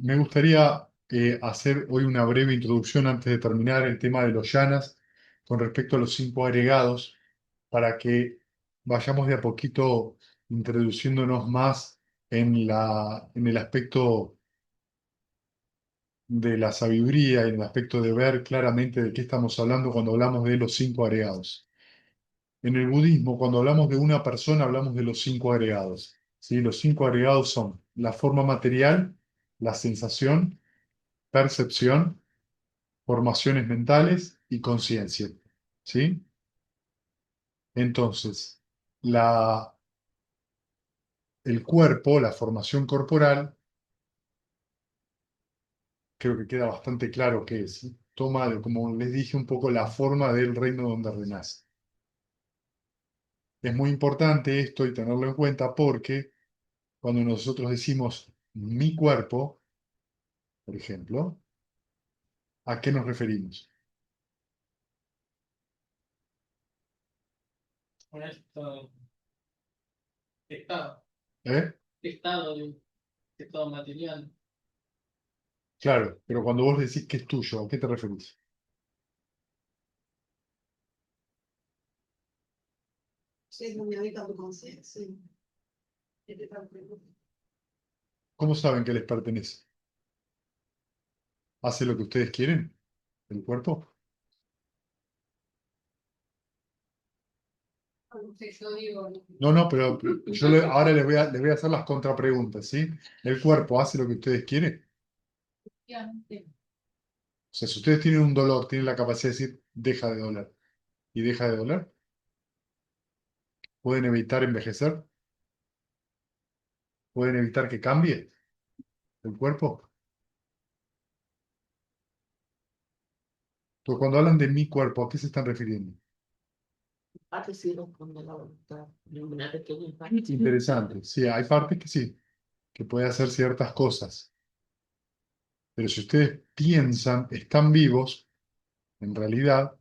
Me gustaría hacer hoy una breve introducción antes de terminar el tema de los llanas con respecto a los cinco agregados para que vayamos de a poquito introduciéndonos más en el aspecto de la sabiduría y en el aspecto de ver claramente de qué estamos hablando cuando hablamos de los cinco agregados. En el budismo, cuando hablamos de una persona, hablamos de los cinco agregados. ¿Sí? Los cinco agregados son la forma material, la sensación, percepción, formaciones mentales y conciencia. ¿Sí? Entonces, la, el cuerpo, la formación corporal, creo que queda bastante claro qué es. ¿Sí? Toma, como les dije, un poco la forma del reino donde renace. Es muy importante esto y tenerlo en cuenta porque cuando nosotros decimos mi cuerpo, por ejemplo, ¿a qué nos referimos? Con esto, estado, ¿Eh? estado, de estado material. Claro, pero cuando vos decís que es tuyo, ¿a qué te referís? Sí, donde habita tu conciencia. Que te está preocupando. ¿Cómo saben que les pertenece? ¿Hace lo que ustedes quieren? ¿El cuerpo? Sí, yo digo, No, no, pero ahora les voy a hacer las contrapreguntas, ¿sí? ¿El cuerpo hace lo que ustedes quieren? efectivamente, O sea, si ustedes tienen un dolor, tienen la capacidad de decir, deja de doler. ¿Y deja de doler? ¿Pueden evitar envejecer? ¿Pueden evitar que cambie el cuerpo? Pues cuando hablan de mi cuerpo, ¿a qué se están refiriendo? parte sí responde la voluntad de una pequeña parte. Interesante. Sí, hay partes que sí, que puede hacer ciertas cosas. Pero si ustedes piensan, están vivos, en realidad,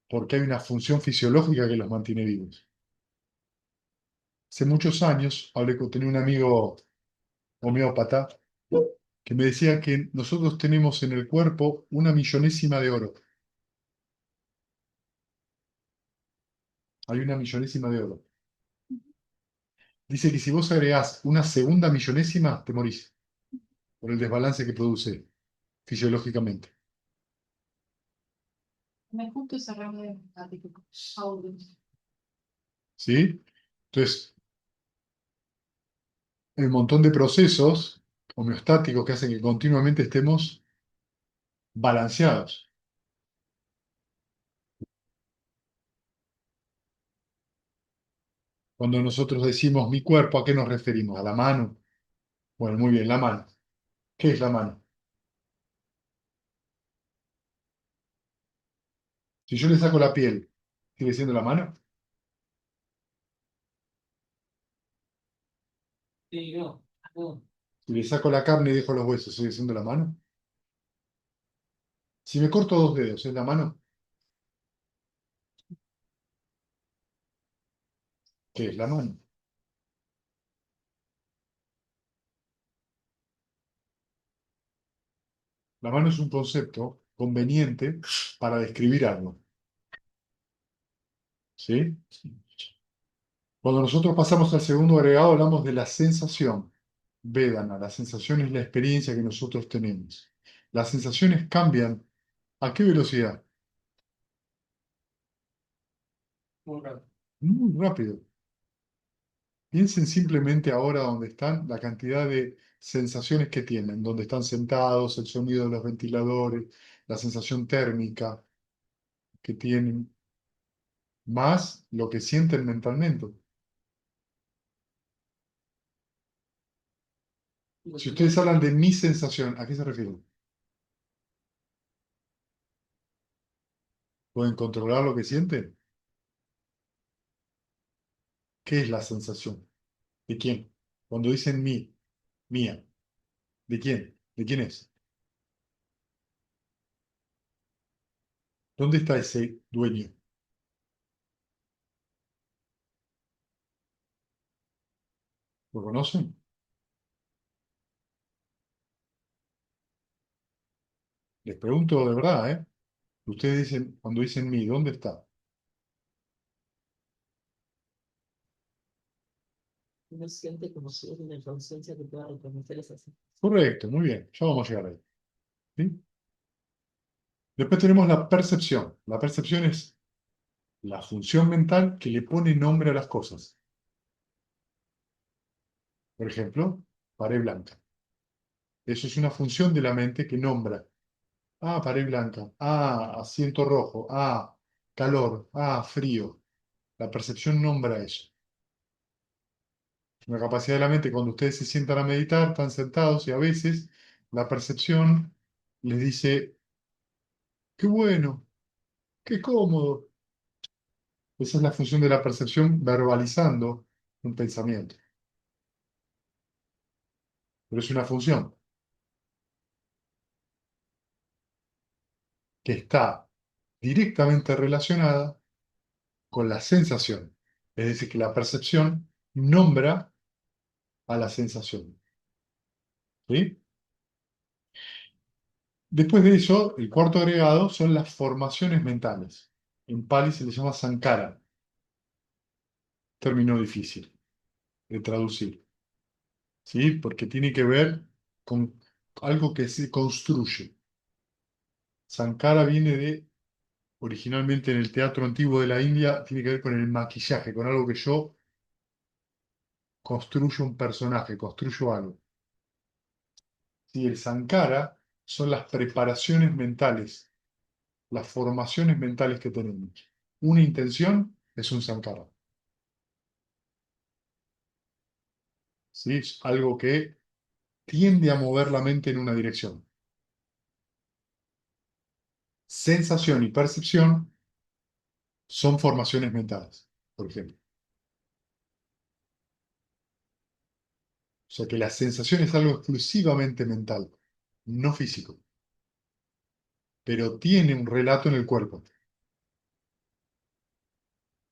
porque hay una función fisiológica que los mantiene vivos. Hace muchos años tenía un amigo homeópata que me decía que nosotros tenemos en el cuerpo una millonésima de oro. Hay una millonésima de oro. Dice que si vos agregás una segunda millonésima, te morís por el desbalance que produce fisiológicamente. Me justo cerramos de audios. ¿Sí? Entonces, hay un montón de procesos homeostáticos que hacen que continuamente estemos balanceados. Cuando nosotros decimos mi cuerpo, ¿a qué nos referimos? ¿A la mano? Bueno, muy bien, la mano. ¿Qué es la mano? Si yo le saco la piel, ¿sigue siendo la mano? Sí, no, no. Si le saco la carne y dejo los huesos, ¿sigue siendo la mano? Si me corto dos dedos, ¿es la mano? ¿Qué es la mano? La mano es un concepto conveniente para describir algo. ¿Sí? Cuando nosotros pasamos al segundo agregado, hablamos de la sensación. Vedana, la sensación es la experiencia que nosotros tenemos. Las sensaciones cambian. ¿A qué velocidad? Muy raro. Muy rápido. Piensen simplemente ahora donde están, la cantidad de sensaciones que tienen, donde están sentados, el sonido de los ventiladores, la sensación térmica que tienen, más lo que sienten mentalmente. Si ustedes hablan de mi sensación, ¿a qué se refieren? ¿Pueden controlar lo que sienten? ¿Qué es la sensación? ¿De quién? Cuando dicen mi, mía, ¿de quién? ¿De quién es? ¿Dónde está ese dueño? ¿Lo conocen? Les pregunto de verdad, ¿eh? Ustedes dicen, cuando dicen mí, ¿dónde está? Uno siente como si es una conciencia que pueda reconocer esas sensaciones. Correcto, muy bien, ya vamos a llegar ahí. ¿Sí? Después tenemos la percepción. La percepción es la función mental que le pone nombre a las cosas. Por ejemplo, pared blanca. Eso es una función de la mente que nombra. Ah, pared blanca. Ah, asiento rojo. Ah, calor. Ah, frío. La percepción nombra eso. Una capacidad de la mente, cuando ustedes se sientan a meditar, están sentados y a veces la percepción les dice, qué bueno, qué cómodo. Esa es la función de la percepción verbalizando un pensamiento. Pero es una función que está directamente relacionada con la sensación. Es decir, que la percepción nombra a la sensación. ¿Sí? Después de eso, el cuarto agregado son las formaciones mentales. En Pali se le llama Sankara, término difícil de traducir, ¿sí? Porque tiene que ver con algo que se construye. Sankara viene de, originalmente en el teatro antiguo de la India, tiene que ver con el maquillaje, con algo que yo construyo un personaje, construyo algo. ¿Sí? El Sankara son las preparaciones mentales, las formaciones mentales que tenemos. Una intención es un Sankara. ¿Sí? Es algo que tiende a mover la mente en una dirección. Sensación y percepción son formaciones mentales, por ejemplo. O sea que la sensación es algo exclusivamente mental, no físico, pero tiene un relato en el cuerpo.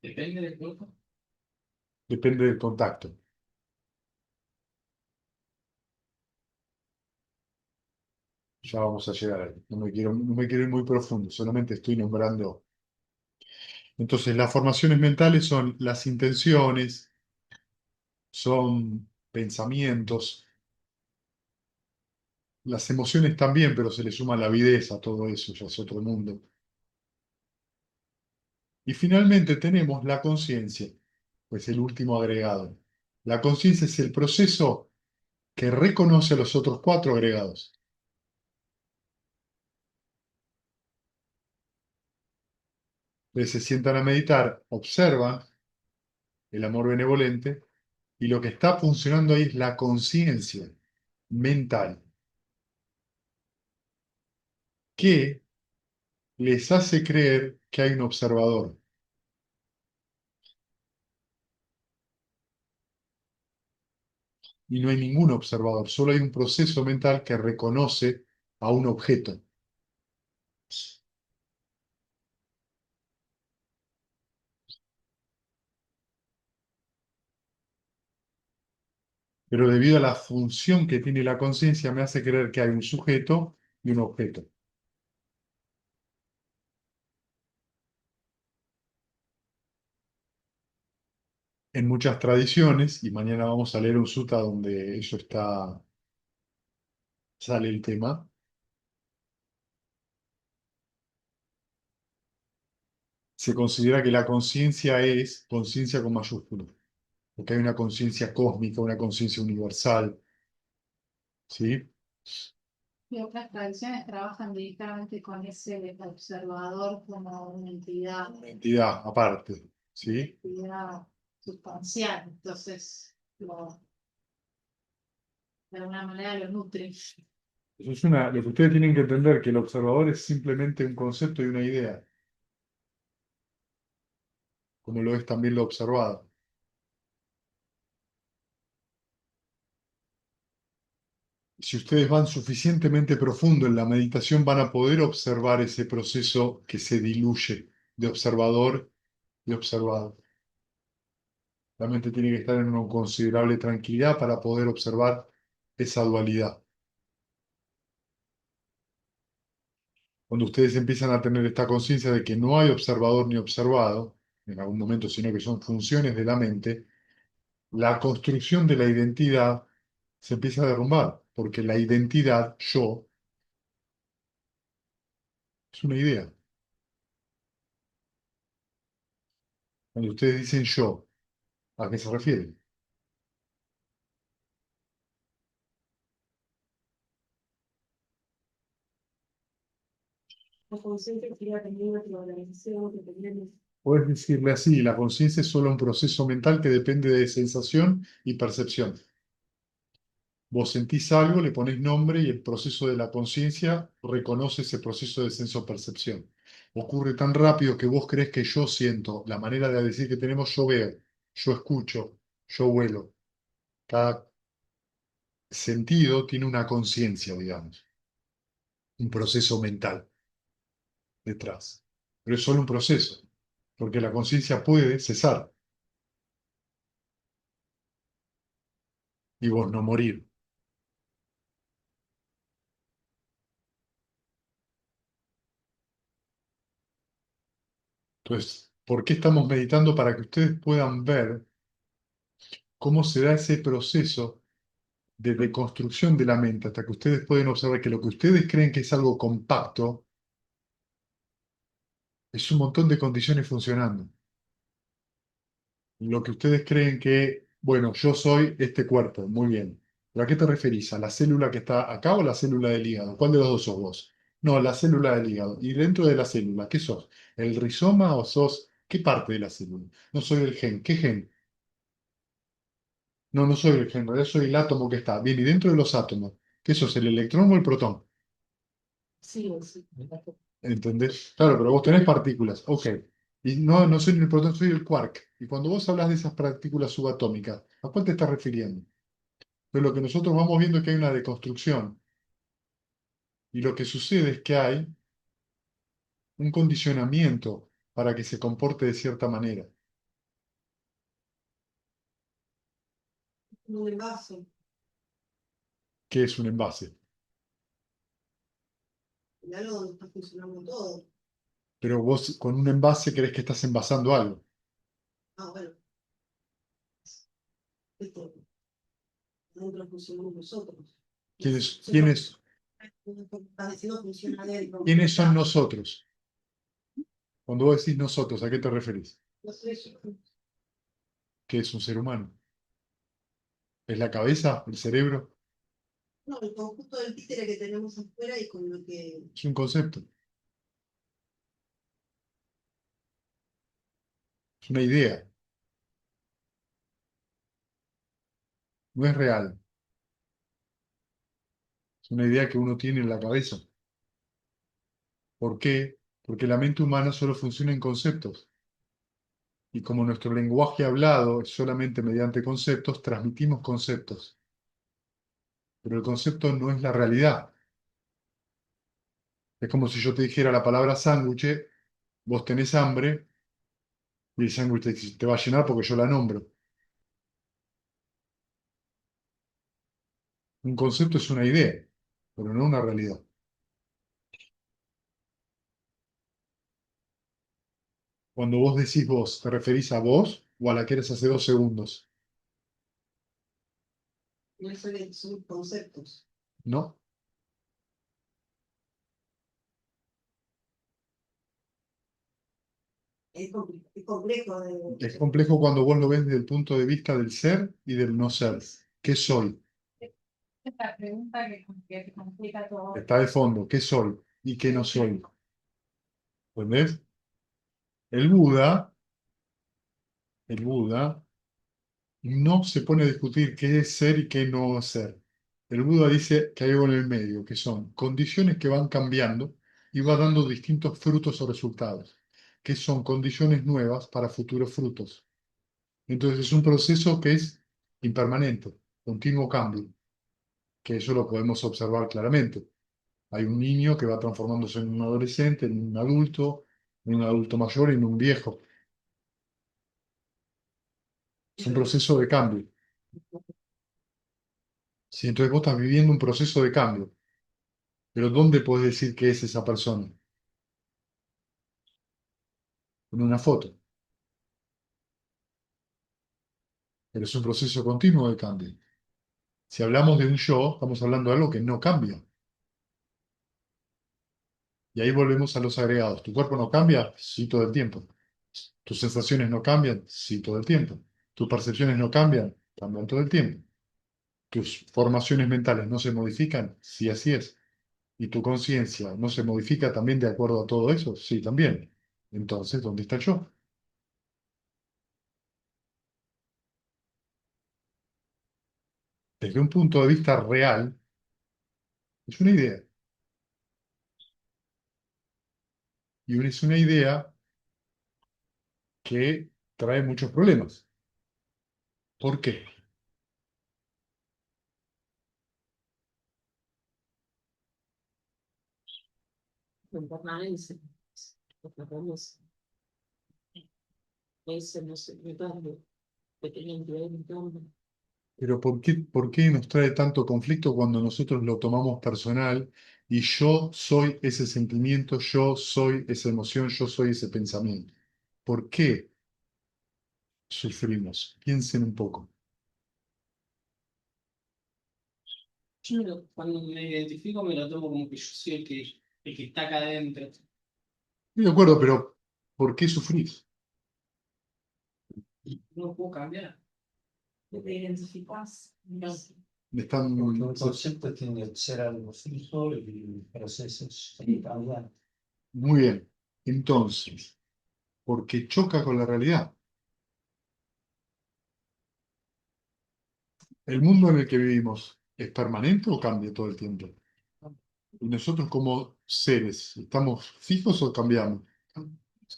Depende del cuerpo. Depende del contacto. Ya vamos a llegar ahí. No me quiero ir muy profundo, solamente estoy nombrando. Entonces, las formaciones mentales son las intenciones, son pensamientos, las emociones también, pero se le suma la avidez a todo eso, ya es otro mundo. Y finalmente tenemos la conciencia, pues el último agregado. La conciencia es el proceso que reconoce a los otros cuatro agregados. Entonces se sientan a meditar, observan el amor benevolente y lo que está funcionando ahí es la conciencia mental que les hace creer que hay un observador. Y no hay ningún observador, solo hay un proceso mental que reconoce a un objeto. Pero debido a la función que tiene la conciencia, me hace creer que hay un sujeto y un objeto. En muchas tradiciones, y mañana vamos a leer un sutta donde eso está, sale el tema, se considera que la conciencia es conciencia con mayúscula, porque hay una conciencia cósmica, una conciencia universal, ¿sí? Y otras tradiciones trabajan directamente con ese observador como Una entidad aparte, una ¿sí? entidad sustancial, entonces de alguna manera lo nutre. Eso es lo que ustedes tienen que entender, que el observador es simplemente un concepto y una idea, como lo es también lo observado. Si ustedes van suficientemente profundo en la meditación, van a poder observar ese proceso que se diluye de observador y observado. La mente tiene que estar en una considerable tranquilidad para poder observar esa dualidad. Cuando ustedes empiezan a tener esta conciencia de que no hay observador ni observado, en algún momento, sino que son funciones de la mente, la construcción de la identidad se empieza a derrumbar, porque la identidad, yo, es una idea. Cuando ustedes dicen yo, ¿a qué se refieren? La conciencia que iba teniendo la organización que tenemos. Puedes decirle así, la conciencia es solo un proceso mental que depende de sensación y percepción. Vos sentís algo, le ponés nombre y el proceso de la conciencia reconoce ese proceso de senso-percepción. Ocurre tan rápido que vos crees que yo siento, la manera de decir que tenemos yo veo, yo escucho, yo huelo. Cada sentido tiene una conciencia, digamos, un proceso mental detrás. Pero es solo un proceso, porque la conciencia puede cesar y vos no morir. Entonces, ¿por qué estamos meditando? Para que ustedes puedan ver cómo se da ese proceso de deconstrucción de la mente, hasta que ustedes pueden observar que lo que ustedes creen que es algo compacto, es un montón de condiciones funcionando. Lo que ustedes creen que, bueno, yo soy este cuerpo, muy bien. ¿Pero a qué te referís? ¿A la célula que está acá o la célula del hígado? ¿Cuál de los dos sos vos? No, la célula del hígado. ¿Y dentro de la célula, qué sos? ¿El rizoma o sos qué parte de la célula? No soy el gen. ¿Qué gen? No, no soy el gen, en realidad soy el átomo que está. Bien, y dentro de los átomos, ¿qué sos? ¿El electrón o el protón? Sí, sí. ¿Entendés? Claro, pero vos tenés partículas. Ok. Y no, no soy ni el protón, soy el quark. Y cuando vos hablas de esas partículas subatómicas, ¿a cuál te estás refiriendo? Pero lo que nosotros vamos viendo es que hay una deconstrucción. Y lo que sucede es que hay un condicionamiento para que se comporte de cierta manera. Un envase, ¿Qué es un envase? en algo donde está funcionando todo. Pero vos con un envase crees que estás envasando algo. Ah, bueno, esto, nosotros funcionamos nosotros. ¿Quiénes, Estás diciendo funciona dentro. quiénes son nosotros? Cuando vos decís nosotros, ¿a qué te referís? No sé, yo, ¿Qué es un ser humano? ¿Es la cabeza? ¿El cerebro? no, el conjunto del títere que tenemos afuera y con lo que Es un concepto, es una idea, no es real. Es una idea que uno tiene en la cabeza. ¿Por qué? Porque la mente humana solo funciona en conceptos. Y como nuestro lenguaje hablado es solamente mediante conceptos, transmitimos conceptos. Pero el concepto no es la realidad. Es como si yo te dijera la palabra sándwich, vos tenés hambre y el sándwich te va a llenar porque yo la nombro. Un concepto es una idea, pero no una realidad. Cuando vos decís vos, ¿te referís a vos o a la que eres hace 2 segundos? no son conceptos. ¿No? Es complejo de... Es complejo cuando vos lo ves desde el punto de vista del ser y del no ser. ¿Qué soy? Esta pregunta que complica todo. Está de fondo. ¿Qué soy y qué no soy? ¿Entendés? El Buda, el Buda no se pone a discutir qué es ser y qué no es ser. El Buda dice que hay algo en el medio, que son condiciones que van cambiando y va dando distintos frutos o resultados, que son condiciones nuevas para futuros frutos. Entonces es un proceso que es impermanente, continuo cambio, que eso lo podemos observar claramente. Hay un niño que va transformándose en un adolescente, en un adulto mayor y en un viejo. Es un proceso de cambio. Sí, entonces vos estás viviendo un proceso de cambio. Pero ¿dónde puedes decir que es esa persona? en una foto. Pero es un proceso continuo de cambio. Si hablamos de un yo, estamos hablando de algo que no cambia. Y ahí volvemos a los agregados. ¿Tu cuerpo no cambia? Sí, todo el tiempo. ¿Tus sensaciones no cambian? Sí, todo el tiempo. ¿Tus percepciones no cambian? Cambian todo el tiempo. ¿Tus formaciones mentales no se modifican? Sí, así es. ¿Y tu conciencia no se modifica también de acuerdo a todo eso? Sí, también. Entonces, ¿dónde está el yo? Desde un punto de vista real, es una idea. Y es una idea que trae muchos problemas. ¿Por qué? En permanencia. Porque vamos, ese no se me cambia, pequeña entidad en cambio. Pero por qué nos trae tanto conflicto cuando nosotros lo tomamos personal y yo soy ese sentimiento, yo soy esa emoción, yo soy ese pensamiento? ¿Por qué sufrimos? Piensen un poco. Cuando me identifico me lo tomo como que yo soy el que está acá adentro. Estoy de acuerdo, pero ¿por qué sufrís? No puedo cambiar. Que te identificás. No. Me están, Porque un concepto tiene que ser algo fijo y procesos que cambian. muy bien. Entonces, porque choca con la realidad. ¿El mundo en el que vivimos es permanente o cambia todo el tiempo? Y nosotros como seres, ¿estamos fijos o cambiamos?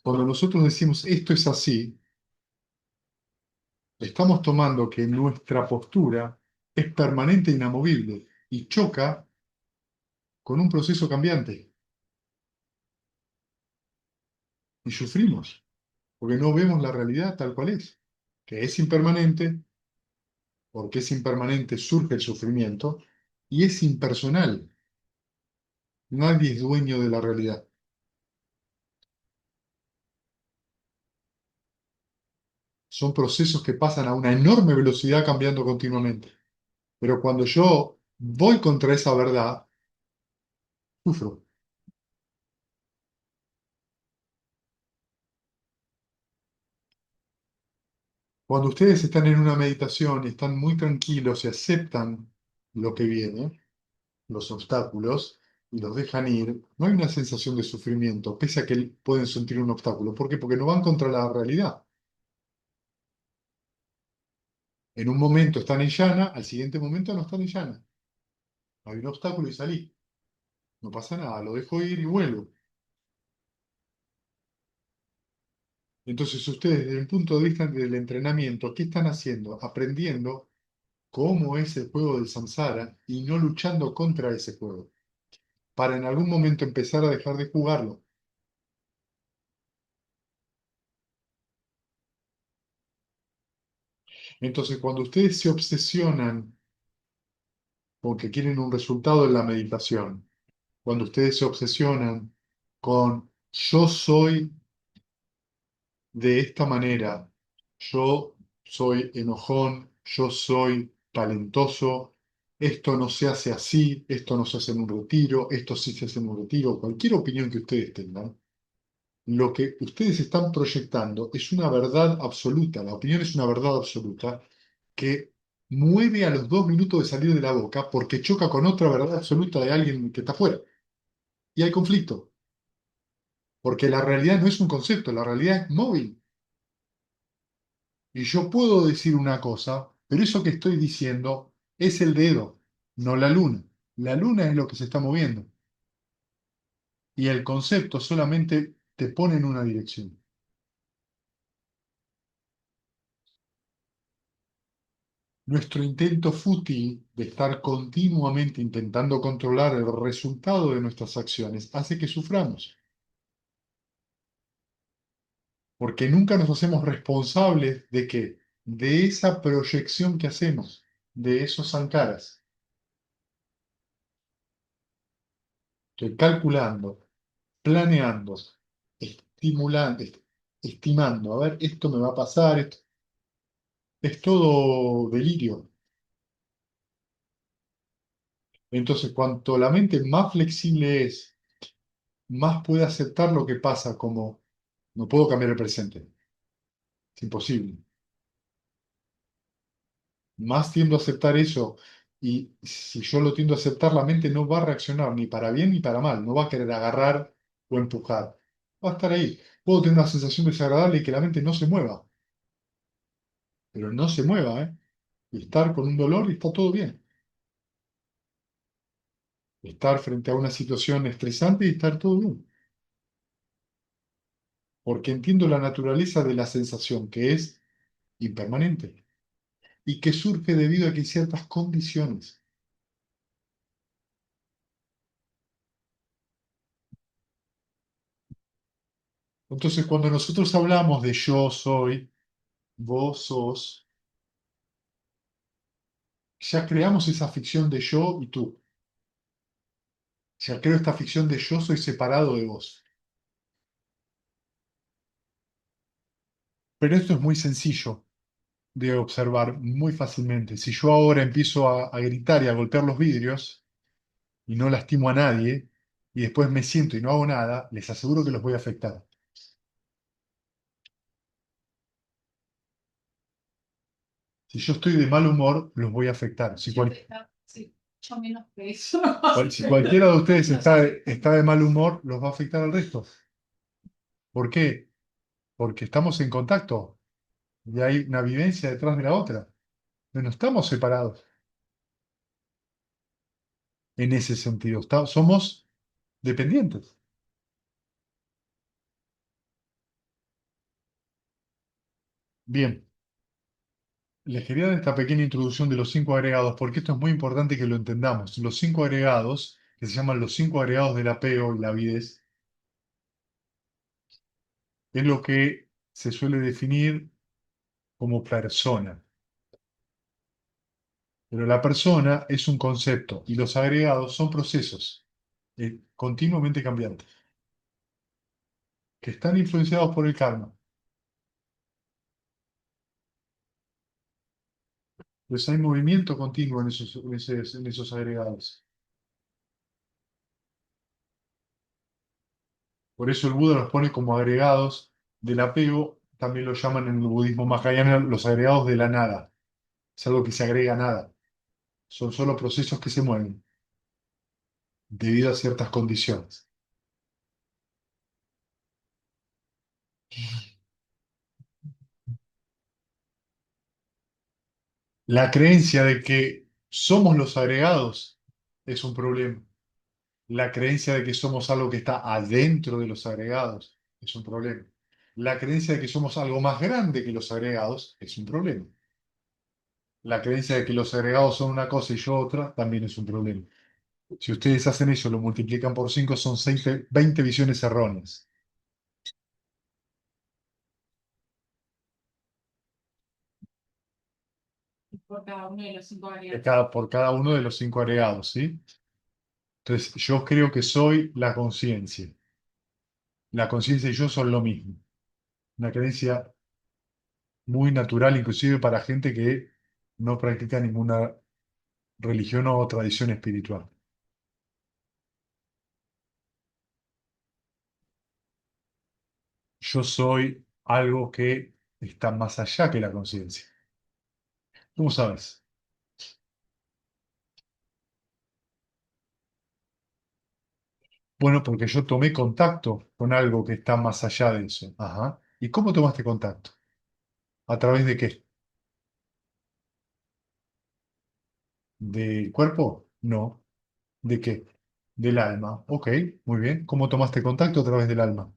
Cuando nosotros decimos esto es así, estamos tomando que nuestra postura es permanente e inamovible y choca con un proceso cambiante. Y sufrimos, porque no vemos la realidad tal cual es, que es impermanente, porque es impermanente surge el sufrimiento y es impersonal. Nadie es dueño de la realidad. Son procesos que pasan a una enorme velocidad cambiando continuamente. Pero cuando yo voy contra esa verdad, sufro. Cuando ustedes están en una meditación y están muy tranquilos y aceptan lo que viene, los obstáculos, y los dejan ir, no hay una sensación de sufrimiento, pese a que pueden sentir un obstáculo. ¿Por qué? Porque no van contra la realidad. En un momento están en llana, al siguiente momento no están en llana. Hay un obstáculo y salí. No pasa nada, lo dejo ir y vuelvo. Entonces ustedes, desde el punto de vista del entrenamiento, ¿qué están haciendo? Aprendiendo cómo es el juego del samsara y no luchando contra ese juego, para en algún momento empezar a dejar de jugarlo. Entonces, cuando ustedes se obsesionan con que quieren un resultado en la meditación, cuando ustedes se obsesionan con yo soy de esta manera, yo soy enojón, yo soy talentoso, esto no se hace así, esto no se hace en un retiro, esto sí se hace en un retiro, cualquier opinión que ustedes tengan, lo que ustedes están proyectando es una verdad absoluta, la opinión es una verdad absoluta que mueve a los 2 minutos de salir de la boca porque choca con otra verdad absoluta de alguien que está afuera. Y hay conflicto, porque la realidad no es un concepto, la realidad es móvil. Y yo puedo decir una cosa, pero eso que estoy diciendo es el dedo, no la luna. La luna es lo que se está moviendo. Y el concepto solamente te pone en una dirección. Nuestro intento fútil de estar continuamente intentando controlar el resultado de nuestras acciones hace que suframos, porque nunca nos hacemos responsables de qué, de esa proyección que hacemos, de esos sankaras. Estoy calculando, planeando, estimulando, estimando, a ver, esto me va a pasar, es todo delirio. Entonces, cuanto la mente más flexible es, más puede aceptar lo que pasa como no puedo cambiar el presente, es imposible. Más tiendo a aceptar eso y si yo lo tiendo a aceptar, la mente no va a reaccionar ni para bien ni para mal, no va a querer agarrar o empujar, va a estar ahí. Puedo tener una sensación desagradable y que la mente no se mueva, pero no se mueva, ¿eh? Y estar con un dolor y está todo bien. Estar frente a una situación estresante y estar todo bien. Porque entiendo la naturaleza de la sensación, que es impermanente y que surge debido a que hay ciertas condiciones. Entonces, cuando nosotros hablamos de yo soy, vos sos, ya creamos esa ficción de yo y tú. Ya creo esta ficción de yo soy separado de vos. Pero esto es muy sencillo de observar muy fácilmente. Si yo ahora empiezo a gritar y a golpear los vidrios y no lastimo a nadie, y después me siento y no hago nada, les aseguro que los voy a afectar. Si yo estoy de mal humor, los voy a afectar. Sí, mucho menos que eso. Si cualquiera de ustedes está de mal humor, los va a afectar al resto. ¿Por qué? Porque estamos en contacto y hay una vivencia detrás de la otra. No estamos separados en ese sentido. Somos dependientes. Bien, les quería dar esta pequeña introducción de los cinco agregados, porque esto es muy importante que lo entendamos. Los cinco agregados, que se llaman los cinco agregados del apego y la avidez, es lo que se suele definir como persona. Pero la persona es un concepto y los agregados son procesos continuamente cambiantes, que están influenciados por el karma. Pues hay movimiento continuo en esos agregados. Por eso el Buda los pone como agregados del apego, también lo llaman en el budismo mahayana los agregados de la nada. Es algo que se agrega a nada. Son solo procesos que se mueven debido a ciertas condiciones. La creencia de que somos los agregados es un problema. La creencia de que somos algo que está adentro de los agregados es un problema. La creencia de que somos algo más grande que los agregados es un problema. La creencia de que los agregados son una cosa y yo otra también es un problema. Si ustedes hacen eso, lo multiplican por 5 son 20 visiones erróneas. Por cada uno de los cinco variables. Por cada uno de los cinco agregados, ¿sí? Entonces, yo creo que soy la conciencia. La conciencia y yo son lo mismo. Una creencia muy natural, inclusive para gente que no practica ninguna religión o tradición espiritual. Yo soy algo que está más allá que la conciencia. ¿Cómo sabes? Bueno, porque yo tomé contacto con algo que está más allá de eso. Ajá. ¿Y cómo tomaste contacto? ¿A través de qué? ¿Del cuerpo? No. ¿De qué? Del alma. Ok, muy bien. ¿Cómo tomaste contacto a través del alma?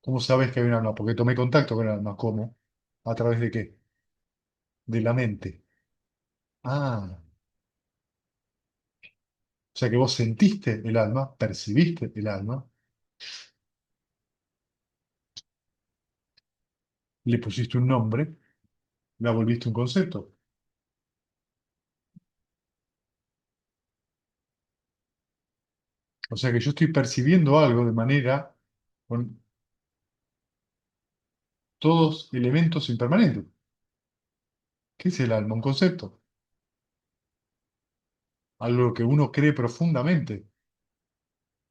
¿Cómo sabes que hay un alma? Porque tomé contacto con el alma. ¿Cómo? ¿A través de qué? De la mente. Ah, o sea que vos sentiste el alma, percibiste el alma, le pusiste un nombre, la volviste un concepto. O sea que yo estoy percibiendo algo de manera, con- todos elementos impermanentes. ¿Qué es el alma? Un concepto. Algo que uno cree profundamente,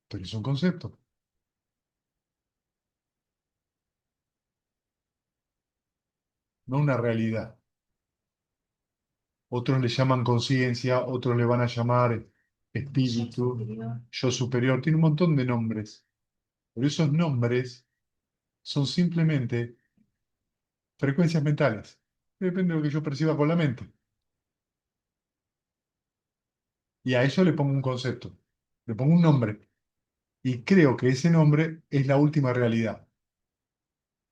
pero es un concepto. No una realidad. Otros le llaman conciencia, otros le van a llamar espíritu, yo superior, tiene un montón de nombres. Pero esos nombres son simplemente frecuencias mentales. Depende de lo que yo perciba con la mente. Y a eso le pongo un concepto, le pongo un nombre. Y creo que ese nombre es la última realidad.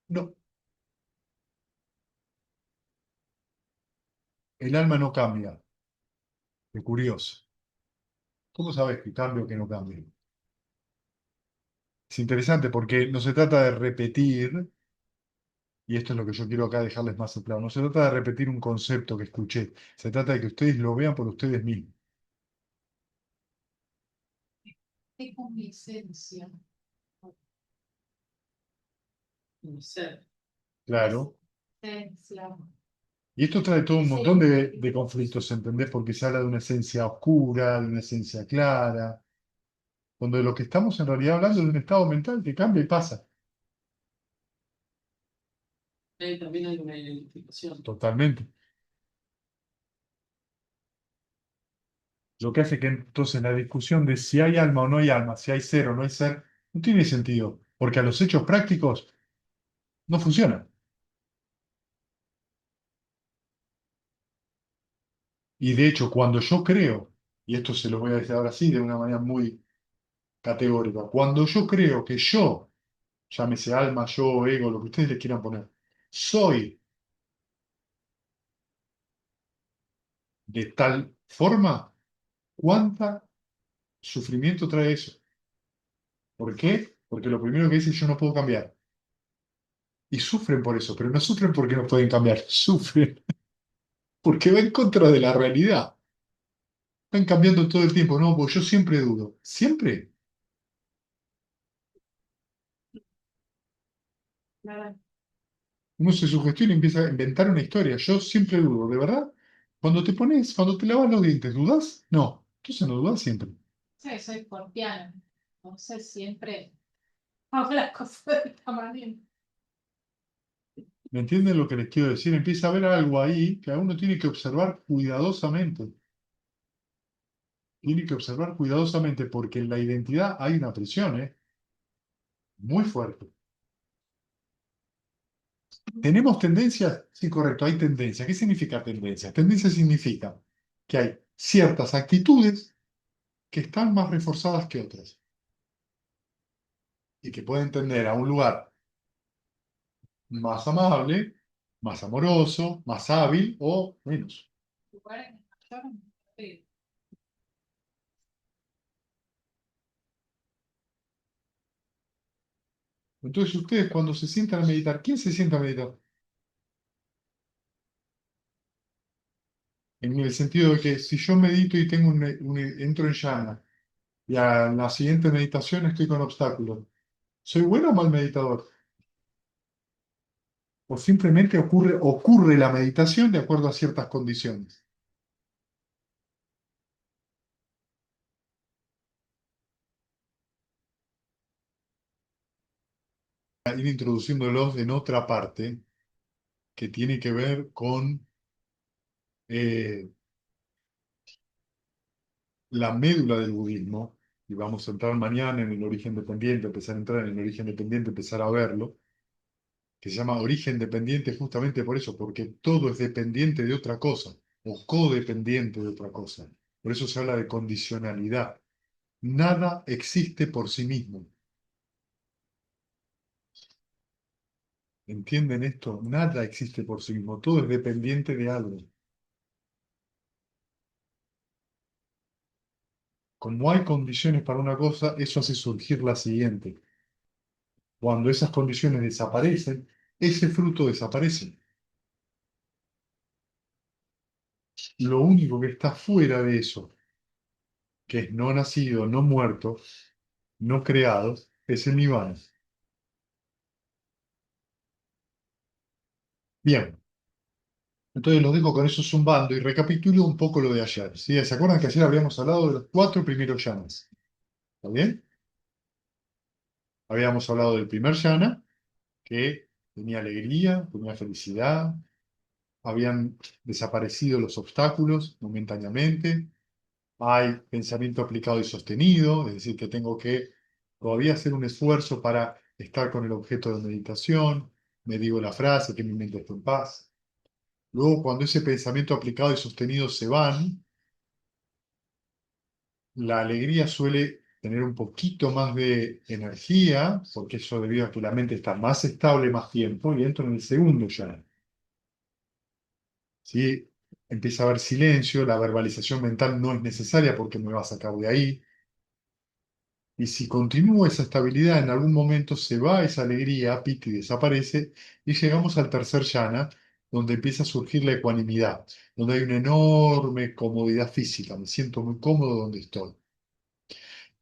No, el alma no cambia. Qué curioso. ¿Cómo sabes que cambia o que no cambia? Es interesante porque no se trata de repetir, y esto es lo que yo quiero acá dejarles más en claro, no se trata de repetir un concepto que escuché, se trata de que ustedes lo vean por ustedes mismos. Tengo mi esencia. Mi ser. Claro. Esencia. Y esto trae todo un montón de conflictos, ¿entendés? Porque se habla de una esencia oscura, de una esencia clara, cuando de lo que estamos en realidad hablando es de un estado mental que cambia y pasa. Ahí también hay una identificación. Totalmente. Lo que hace que entonces la discusión de si hay alma o no hay alma, si hay ser o no hay ser, no tiene sentido, porque a los hechos prácticos no funcionan. Y de hecho, cuando yo creo, y esto se lo voy a decir ahora sí de una manera muy categórica, cuando yo creo que yo, llámese alma, yo, ego, lo que ustedes le quieran poner, soy de tal forma, ¿cuánta sufrimiento trae eso? ¿Por qué? Porque lo primero que dice es yo no puedo cambiar. Y sufren por eso, pero no sufren porque no pueden cambiar, sufren porque va en contra de la realidad. Van cambiando todo el tiempo, no, pues yo siempre dudo. ¿Siempre? Claro. Uno se sugestiona y empieza a inventar una historia. Yo siempre dudo, ¿de verdad? Cuando te lavas los dientes, ¿dudas? No, entonces no dudas siempre. Sí, soy escorpiana. Entonces siempre hago las cosas de esta manera. ¿Me entienden lo que les quiero decir? Empieza a haber algo ahí que a uno tiene que observar cuidadosamente. Tiene que observar cuidadosamente porque en la identidad hay una presión, ¿eh? Muy fuerte. ¿Tenemos tendencias? Sí, correcto, hay tendencias. ¿Qué significa tendencia? Tendencia significa que hay ciertas actitudes que están más reforzadas que otras y que pueden tender a un lugar más amable, más amoroso, más hábil o menos. Lugares de mayor respeto. Entonces ustedes cuando se sientan a meditar, ¿quién se sienta a meditar? En el sentido de que si yo medito y tengo entro en llama y a la siguiente meditación estoy con obstáculos, ¿soy bueno o mal meditador? O simplemente ocurre la meditación de acuerdo a ciertas condiciones. A ir introduciéndolos en otra parte que tiene que ver con eh, la médula del budismo, y vamos a entrar mañana en el origen dependiente, empezar a entrar en el origen dependiente, empezar a verlo, que se llama origen dependiente justamente por eso, porque todo es dependiente de otra cosa, o codependiente de otra cosa. Por eso se habla de condicionalidad. Nada existe por sí mismo. ¿Entienden esto? Nada existe por sí mismo, todo es dependiente de algo. Como hay condiciones para una cosa, eso hace surgir la siguiente. Cuando esas condiciones desaparecen, ese fruto desaparece. Lo único que está fuera de eso, que es no nacido, no muerto, no creado, es el nirvana. Bien, entonces los dejo con eso zumbando y recapitulo un poco lo de ayer. ¿Sí? ¿Se acuerdan que ayer habíamos hablado de los 4 primeros yanas? ¿Está bien? Habíamos hablado del primer yana, que tenía alegría, tenía felicidad, habían desaparecido los obstáculos momentáneamente, hay pensamiento aplicado y sostenido, es decir, que tengo que todavía hacer un esfuerzo para estar con el objeto de meditación, me digo la frase, que mi mente esté en paz. Luego, cuando ese pensamiento aplicado y sostenido se van, la alegría suele tener un poquito más de energía, porque eso debido a que la mente está más estable más tiempo, y entro en el segundo ya. ¿Sí? Empieza a haber silencio, la verbalización mental no es necesaria porque me va a sacar de ahí. Y si continúa esa estabilidad, en algún momento se va esa alegría, piti, desaparece, y llegamos al tercer yana, donde empieza a surgir la ecuanimidad, donde hay una enorme comodidad física, me siento muy cómodo donde estoy.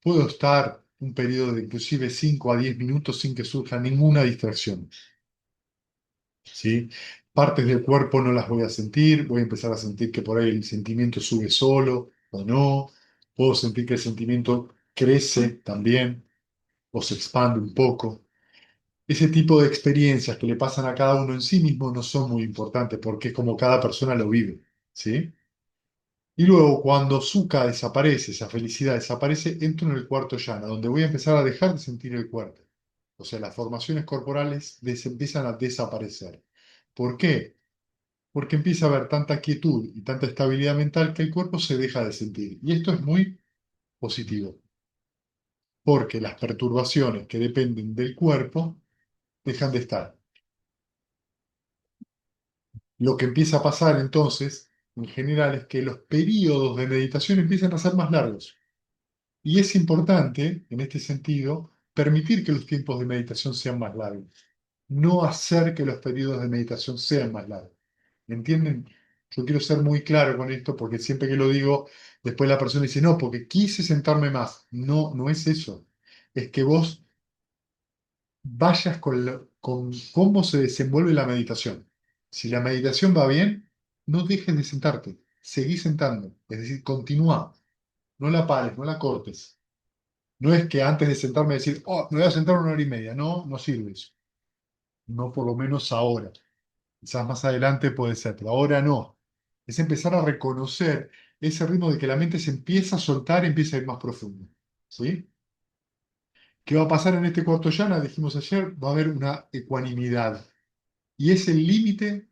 Puedo estar un periodo de inclusive 5 a 10 minutos sin que surja ninguna distracción. ¿Sí? Partes del cuerpo no las voy a sentir, voy a empezar a sentir que por ahí el sentimiento sube solo o no. Puedo sentir que el sentimiento crece también o se expande un poco. Ese tipo de experiencias que le pasan a cada uno en sí mismo no son muy importantes porque es como cada persona lo vive. ¿Sí? Y luego, cuando Sukha desaparece, esa felicidad desaparece, entro en el cuarto yana, donde voy a empezar a dejar de sentir el cuerpo. O sea, las formaciones corporales empiezan a desaparecer. ¿Por qué? Porque empieza a haber tanta quietud y tanta estabilidad mental que el cuerpo se deja de sentir. Y esto es muy positivo, porque las perturbaciones que dependen del cuerpo dejan de estar. Lo que empieza a pasar entonces, en general, es que los periodos de meditación empiezan a ser más largos. Y es importante, en este sentido, permitir que los tiempos de meditación sean más largos, no hacer que los periodos de meditación sean más largos. ¿Me entienden? Yo quiero ser muy claro con esto porque siempre que lo digo, después la persona dice, no, porque quise sentarme más. No, no es eso. Es que vos vayas con cómo se desenvuelve la meditación. Si la meditación va bien, no dejes de sentarte, seguí sentando. Es decir, continúa, no la pares, no la cortes. No es que antes de sentarme decir, oh, me voy a sentar 1 hora y media. No, no sirve eso. No por lo menos ahora. Quizás más adelante puede ser, pero ahora no. Es empezar a reconocer ese ritmo de que la mente se empieza a soltar y empieza a ir más profundo. ¿Sí? ¿Qué va a pasar en este cuarto yana? Dijimos ayer, va a haber una ecuanimidad. Y es el límite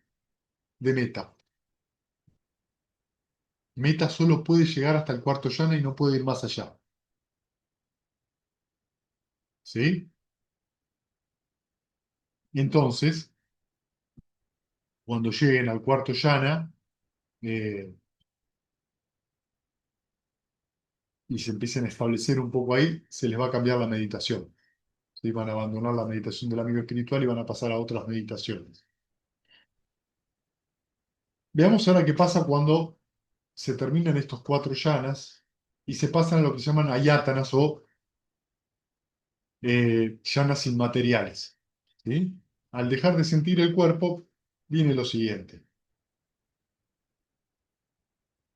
de meta. Meta solo puede llegar hasta el cuarto yana y no puede ir más allá. ¿Sí? Y entonces, cuando lleguen al cuarto yana, eh, y se empiecen a establecer un poco ahí, se les va a cambiar la meditación. ¿Sí? Van a abandonar la meditación del amigo espiritual y van a pasar a otras meditaciones. Veamos ahora qué pasa cuando se terminan estos 4 yanas y se pasan a lo que se llaman ayatanas o yanas inmateriales. ¿Sí? Al dejar de sentir el cuerpo, viene lo siguiente.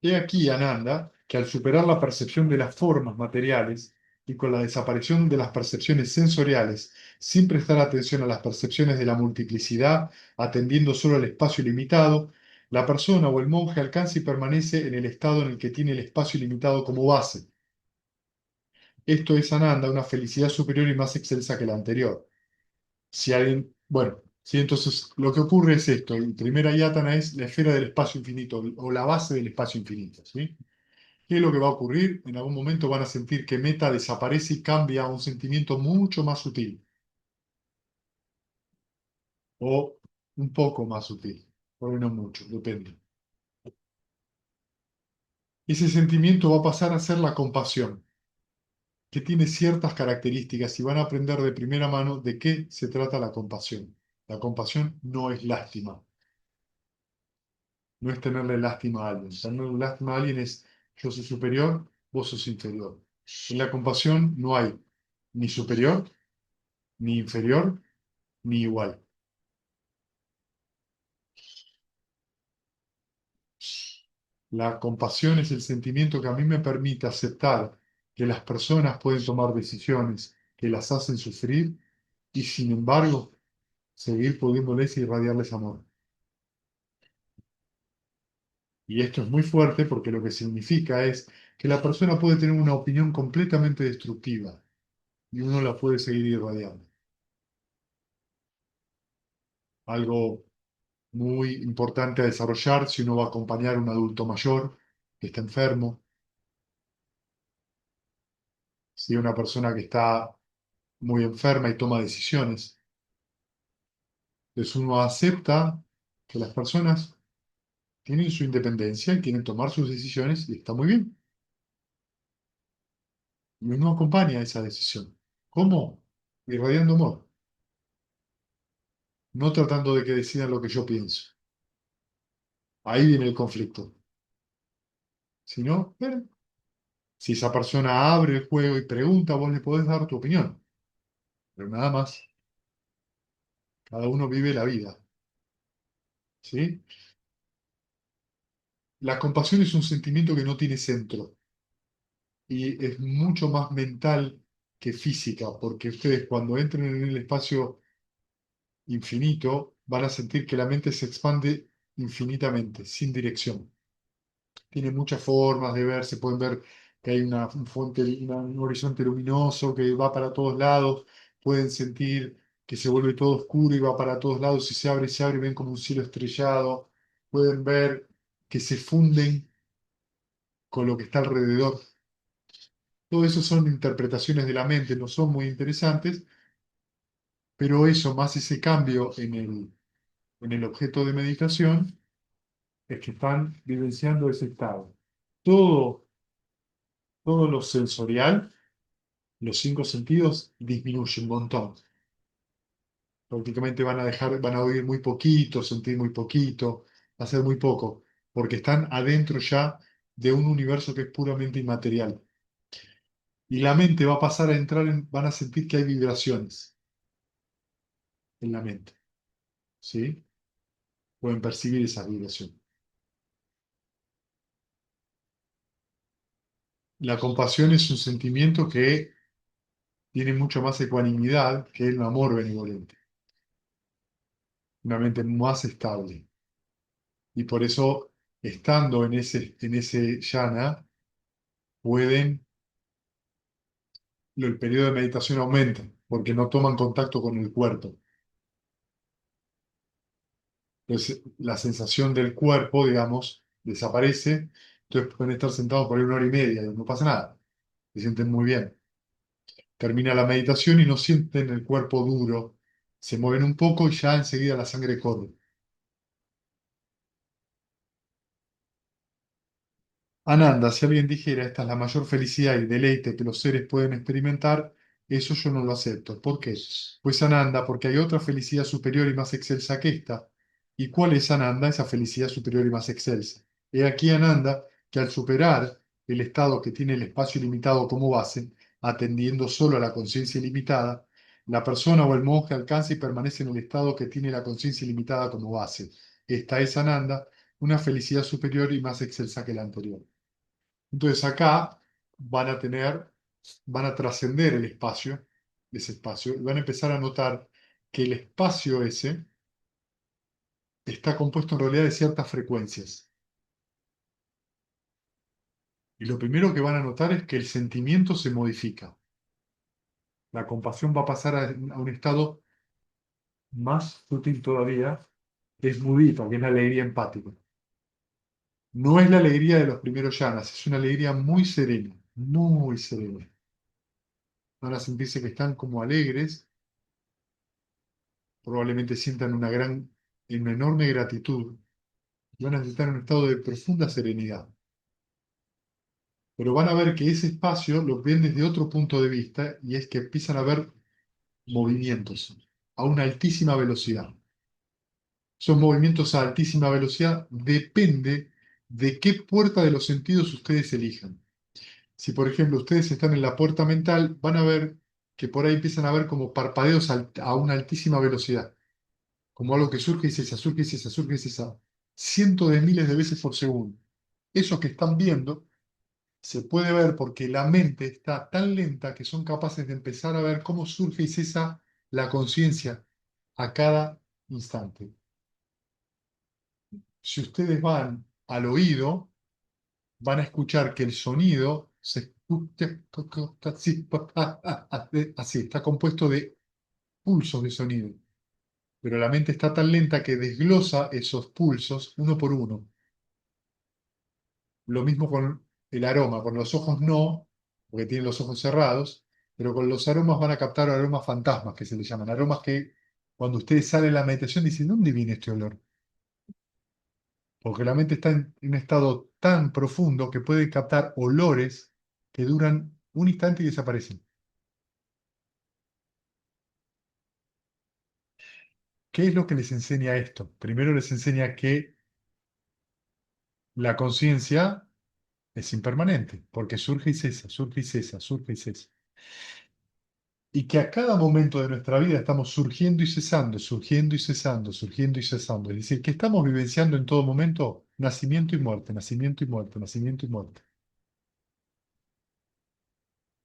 He aquí, Ananda, que al superar la percepción de las formas materiales y con la desaparición de las percepciones sensoriales, sin prestar atención a las percepciones de la multiplicidad, atendiendo solo al espacio ilimitado, la persona o el monje alcanza y permanece en el estado en el que tiene el espacio ilimitado como base. Esto es, Ananda, una felicidad superior y más excelsa que la anterior. Si alguien, bueno, sí, entonces lo que ocurre es esto: el primer ayatana es la esfera del espacio infinito o la base del espacio infinito, ¿sí? ¿Qué es lo que va a ocurrir? En algún momento van a sentir que meta desaparece y cambia a un sentimiento mucho más sutil o un poco más sutil, por no mucho, depende. Ese sentimiento va a pasar a ser la compasión, que tiene ciertas características y van a aprender de primera mano de qué se trata la compasión. La compasión no es lástima, no es tenerle lástima a alguien. Tenerle lástima a alguien es yo soy superior, vos sos inferior. En la compasión no hay ni superior, ni inferior, ni igual. La compasión es el sentimiento que a mí me permite aceptar que las personas pueden tomar decisiones que las hacen sufrir y sin embargo seguir pudiéndoles irradiarles amor. Y esto es muy fuerte porque lo que significa es que la persona puede tener una opinión completamente destructiva y uno la puede seguir irradiando. Algo muy importante a desarrollar si uno va a acompañar a un adulto mayor que está enfermo, si una persona que está muy enferma y toma decisiones. Entonces uno acepta que las personas tienen su independencia y quieren tomar sus decisiones y está muy bien. Y uno acompaña esa decisión. ¿Cómo? Irradiando amor, no tratando de que decidan lo que yo pienso. Ahí viene el conflicto. Si no, bueno, si esa persona abre el juego y pregunta, vos le podés dar tu opinión. Pero nada más, cada uno vive la vida. ¿Sí? La compasión es un sentimiento que no tiene centro y es mucho más mental que física, porque ustedes cuando entren en el espacio infinito van a sentir que la mente se expande infinitamente, sin dirección. Tiene muchas formas de ver, se pueden ver que hay una fuente, un horizonte luminoso que va para todos lados, pueden sentir que se vuelve todo oscuro y va para todos lados, y se abre, ven como un cielo estrellado, pueden ver que se funden con lo que está alrededor. Todo eso son interpretaciones de la mente, no son muy interesantes, pero eso, más ese cambio en el objeto de meditación, es que están vivenciando ese estado. Todo, todo lo sensorial, los cinco sentidos, disminuye un montón. Prácticamente van a dejar, van a oír muy poquito, sentir muy poquito, hacer muy poco, porque están adentro ya de un universo que es puramente inmaterial. Y la mente va a pasar a entrar en, van a sentir que hay vibraciones en la mente, ¿sí? Pueden percibir esa vibración. La compasión es un sentimiento que tiene mucho más ecuanimidad que el amor benevolente, una mente más estable. Y por eso, estando en ese yana, pueden, el periodo de meditación aumenta, porque no toman contacto con el cuerpo. Entonces, la sensación del cuerpo, digamos, desaparece. Entonces pueden estar sentados por ahí una hora y media y no pasa nada. Se sienten muy bien. Termina la meditación y no sienten el cuerpo duro. Se mueven un poco y ya enseguida la sangre corre. Ananda, si alguien dijera esta es la mayor felicidad y deleite que los seres pueden experimentar, eso yo no lo acepto. ¿Por qué? Pues Ananda, porque hay otra felicidad superior y más excelsa que esta. ¿Y cuál es Ananda? Esa felicidad superior y más excelsa. He aquí Ananda, que al superar el estado que tiene el espacio ilimitado como base, atendiendo solo a la conciencia ilimitada, la persona o el monje alcanza y permanece en el estado que tiene la conciencia ilimitada como base. Esta es Ananda, una felicidad superior y más excelsa que la anterior. Entonces acá van a tener, van a trascender el espacio, ese espacio, y van a empezar a notar que el espacio ese está compuesto en realidad de ciertas frecuencias. Y lo primero que van a notar es que el sentimiento se modifica. La compasión va a pasar a un estado más sutil todavía, que es mudita, que es la alegría empática. No es la alegría de los primeros yanas, es una alegría muy serena, muy serena. Van a sentirse que están como alegres, probablemente sientan una enorme gratitud y van a estar en un estado de profunda serenidad. Pero van a ver que ese espacio lo ven desde otro punto de vista y es que empiezan a ver movimientos a una altísima velocidad. Esos movimientos a altísima velocidad depende de qué puerta de los sentidos ustedes elijan. Si, por ejemplo, ustedes están en la puerta mental, van a ver que por ahí empiezan a ver como parpadeos a una altísima velocidad, como algo que surge y cesa, surge y cesa, surge y cesa, cientos de miles de veces por segundo. Eso que están viendo se puede ver porque la mente está tan lenta que son capaces de empezar a ver cómo surge y cesa la conciencia a cada instante. Si ustedes van al oído, van a escuchar que el sonido se escucha así, así, está compuesto de pulsos de sonido. Pero la mente está tan lenta que desglosa esos pulsos uno por uno. Lo mismo con el aroma, con los ojos no, porque tienen los ojos cerrados, pero con los aromas van a captar aromas fantasmas, que se les llaman. Aromas que cuando ustedes salen de la meditación dicen, ¿dónde viene este olor? Porque la mente está en un estado tan profundo que puede captar olores que duran un instante y desaparecen. ¿Qué es lo que les enseña esto? Primero les enseña que la conciencia es impermanente, porque surge y cesa, surge y cesa, surge y cesa. Y que a cada momento de nuestra vida estamos surgiendo y cesando, surgiendo y cesando, surgiendo y cesando. Es decir, que estamos vivenciando en todo momento nacimiento y muerte, nacimiento y muerte, nacimiento y muerte.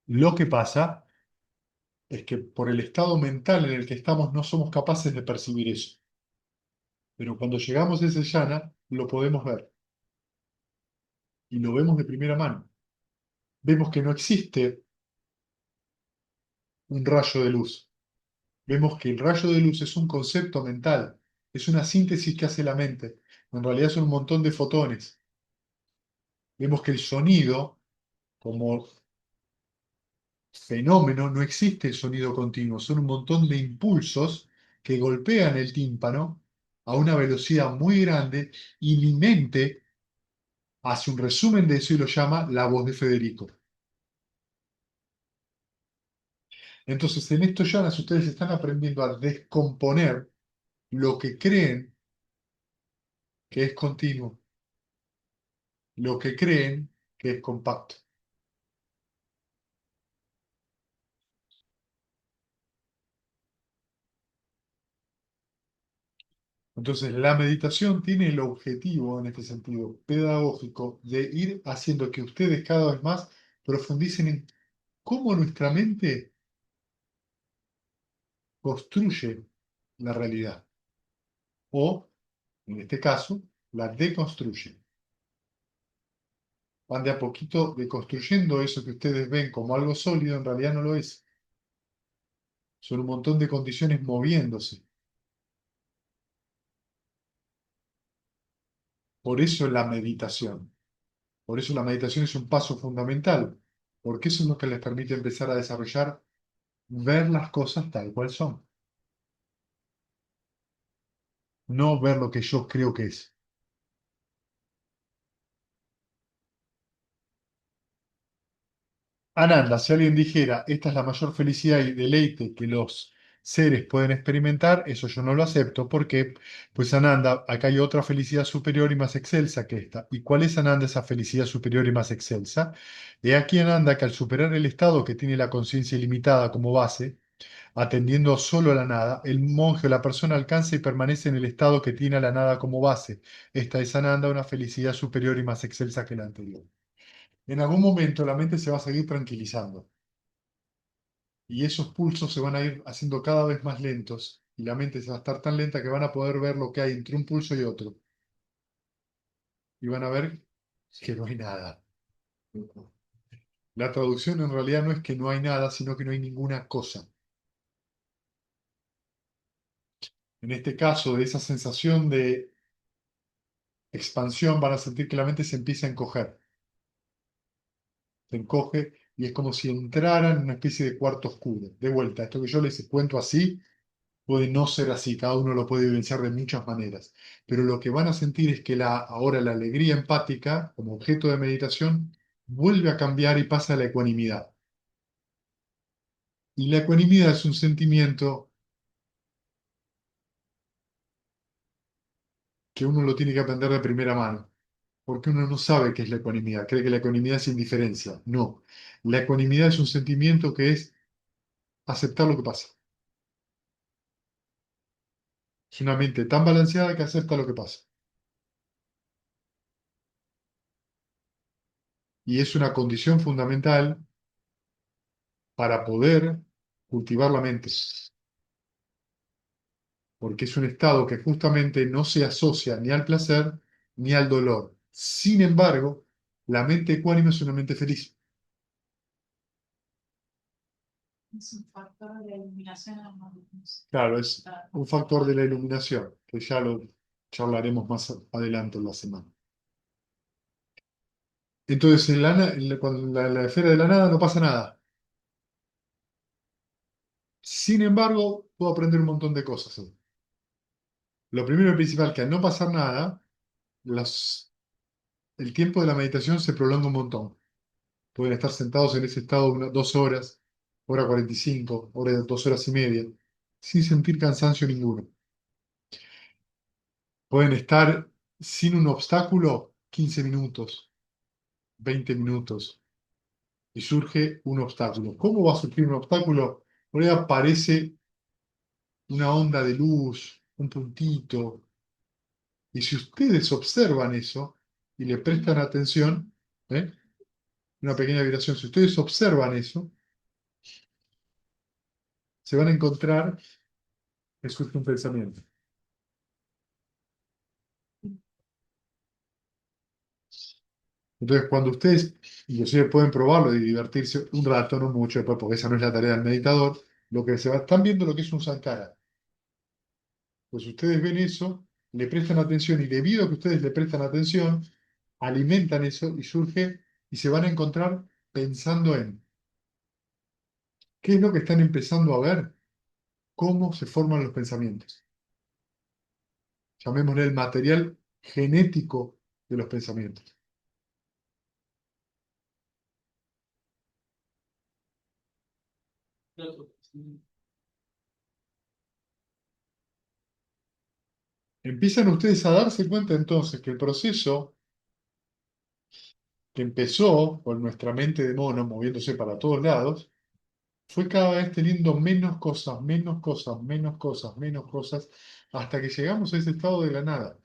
Lo que pasa es que por el estado mental en el que estamos no somos capaces de percibir eso. Pero cuando llegamos a ese yana, lo podemos ver. Y lo vemos de primera mano. Vemos que no existe un rayo de luz. Vemos que el rayo de luz es un concepto mental, es una síntesis que hace la mente. En realidad son un montón de fotones. Vemos que el sonido, como fenómeno, no existe el sonido continuo, son un montón de impulsos que golpean el tímpano a una velocidad muy grande y mi mente hace un resumen de eso y lo llama la voz de Federico. Entonces, en estos yanas ustedes están aprendiendo a descomponer lo que creen que es continuo, lo que creen que es compacto. Entonces, la meditación tiene el objetivo, en este sentido pedagógico, de ir haciendo que ustedes cada vez más profundicen en cómo nuestra mente construye la realidad, o, en este caso, la deconstruye. Van de a poquito deconstruyendo eso que ustedes ven como algo sólido, en realidad no lo es. Son un montón de condiciones moviéndose. Por eso la meditación. Por eso la meditación es un paso fundamental, porque eso es lo que les permite empezar a desarrollar, ver las cosas tal cual son, no ver lo que yo creo que es. Ananda, si alguien dijera, esta es la mayor felicidad y deleite que los seres pueden experimentar, eso yo no lo acepto, porque, pues Ananda, acá hay otra felicidad superior y más excelsa que esta. ¿Y cuál es Ananda esa felicidad superior y más excelsa? He aquí Ananda que al superar el estado que tiene la conciencia ilimitada como base, atendiendo solo a la nada, el monje o la persona alcanza y permanece en el estado que tiene a la nada como base. Esta es Ananda, una felicidad superior y más excelsa que la anterior. En algún momento la mente se va a seguir tranquilizando y esos pulsos se van a ir haciendo cada vez más lentos y la mente se va a estar tan lenta que van a poder ver lo que hay entre un pulso y otro y van a ver que no hay nada. La traducción en realidad no es que no hay nada, sino que no hay ninguna cosa. En este caso, de esa sensación de expansión, van a sentir que la mente se empieza a encoger. Se encoge y es como si entraran en una especie de cuarto oscuro. De vuelta, esto que yo les cuento así puede no ser así, cada uno lo puede vivenciar de muchas maneras, pero lo que van a sentir es que ahora la alegría empática, como objeto de meditación, vuelve a cambiar y pasa a la ecuanimidad. Y la ecuanimidad es un sentimiento que uno lo tiene que aprender de primera mano, porque uno no sabe qué es la ecuanimidad, cree que la ecuanimidad es indiferencia. No, la ecuanimidad es un sentimiento que es aceptar lo que pasa. Es una mente tan balanceada que acepta lo que pasa. y es una condición fundamental para poder cultivar la mente, porque es un estado que justamente no se asocia ni al placer ni al dolor. Sin embargo, la mente ecuánime es una mente feliz. Es un factor de iluminación en los Claro, es un factor de la iluminación, que ya lo charlaremos más adelante en la semana. Entonces, cuando la esfera de la nada no pasa nada. Sin embargo, puedo aprender un montón de cosas ahí. Lo primero y principal, que al no pasar nada, el tiempo de la meditación se prolonga un montón. Pueden estar sentados en ese estado 2 horas, hora 45, 2 horas y media, sin sentir cansancio ninguno. Pueden estar sin un obstáculo 15 minutos, 20 minutos, y surge un obstáculo. ¿Cómo va a surgir un obstáculo? Por ahí aparece una onda de luz, un puntito, y si ustedes observan eso y le prestan atención, ¿eh? Una pequeña vibración, si ustedes observan eso, se van a encontrar que surge un pensamiento. Entonces, cuando ustedes, inclusive pueden probarlo y divertirse un rato, no mucho, después, porque esa no es la tarea del meditador, están viendo lo que es un sankara. Pues ustedes ven eso, le prestan atención y debido a que ustedes le prestan atención, alimentan eso y surge y se van a encontrar pensando en qué es lo que están empezando a ver, cómo se forman los pensamientos. Llamémosle el material genético de los pensamientos. Empiezan ustedes a darse cuenta entonces que el proceso que empezó con nuestra mente de mono moviéndose para todos lados, fue cada vez teniendo menos cosas, menos cosas, menos cosas, menos cosas, hasta que llegamos a ese estado de la nada.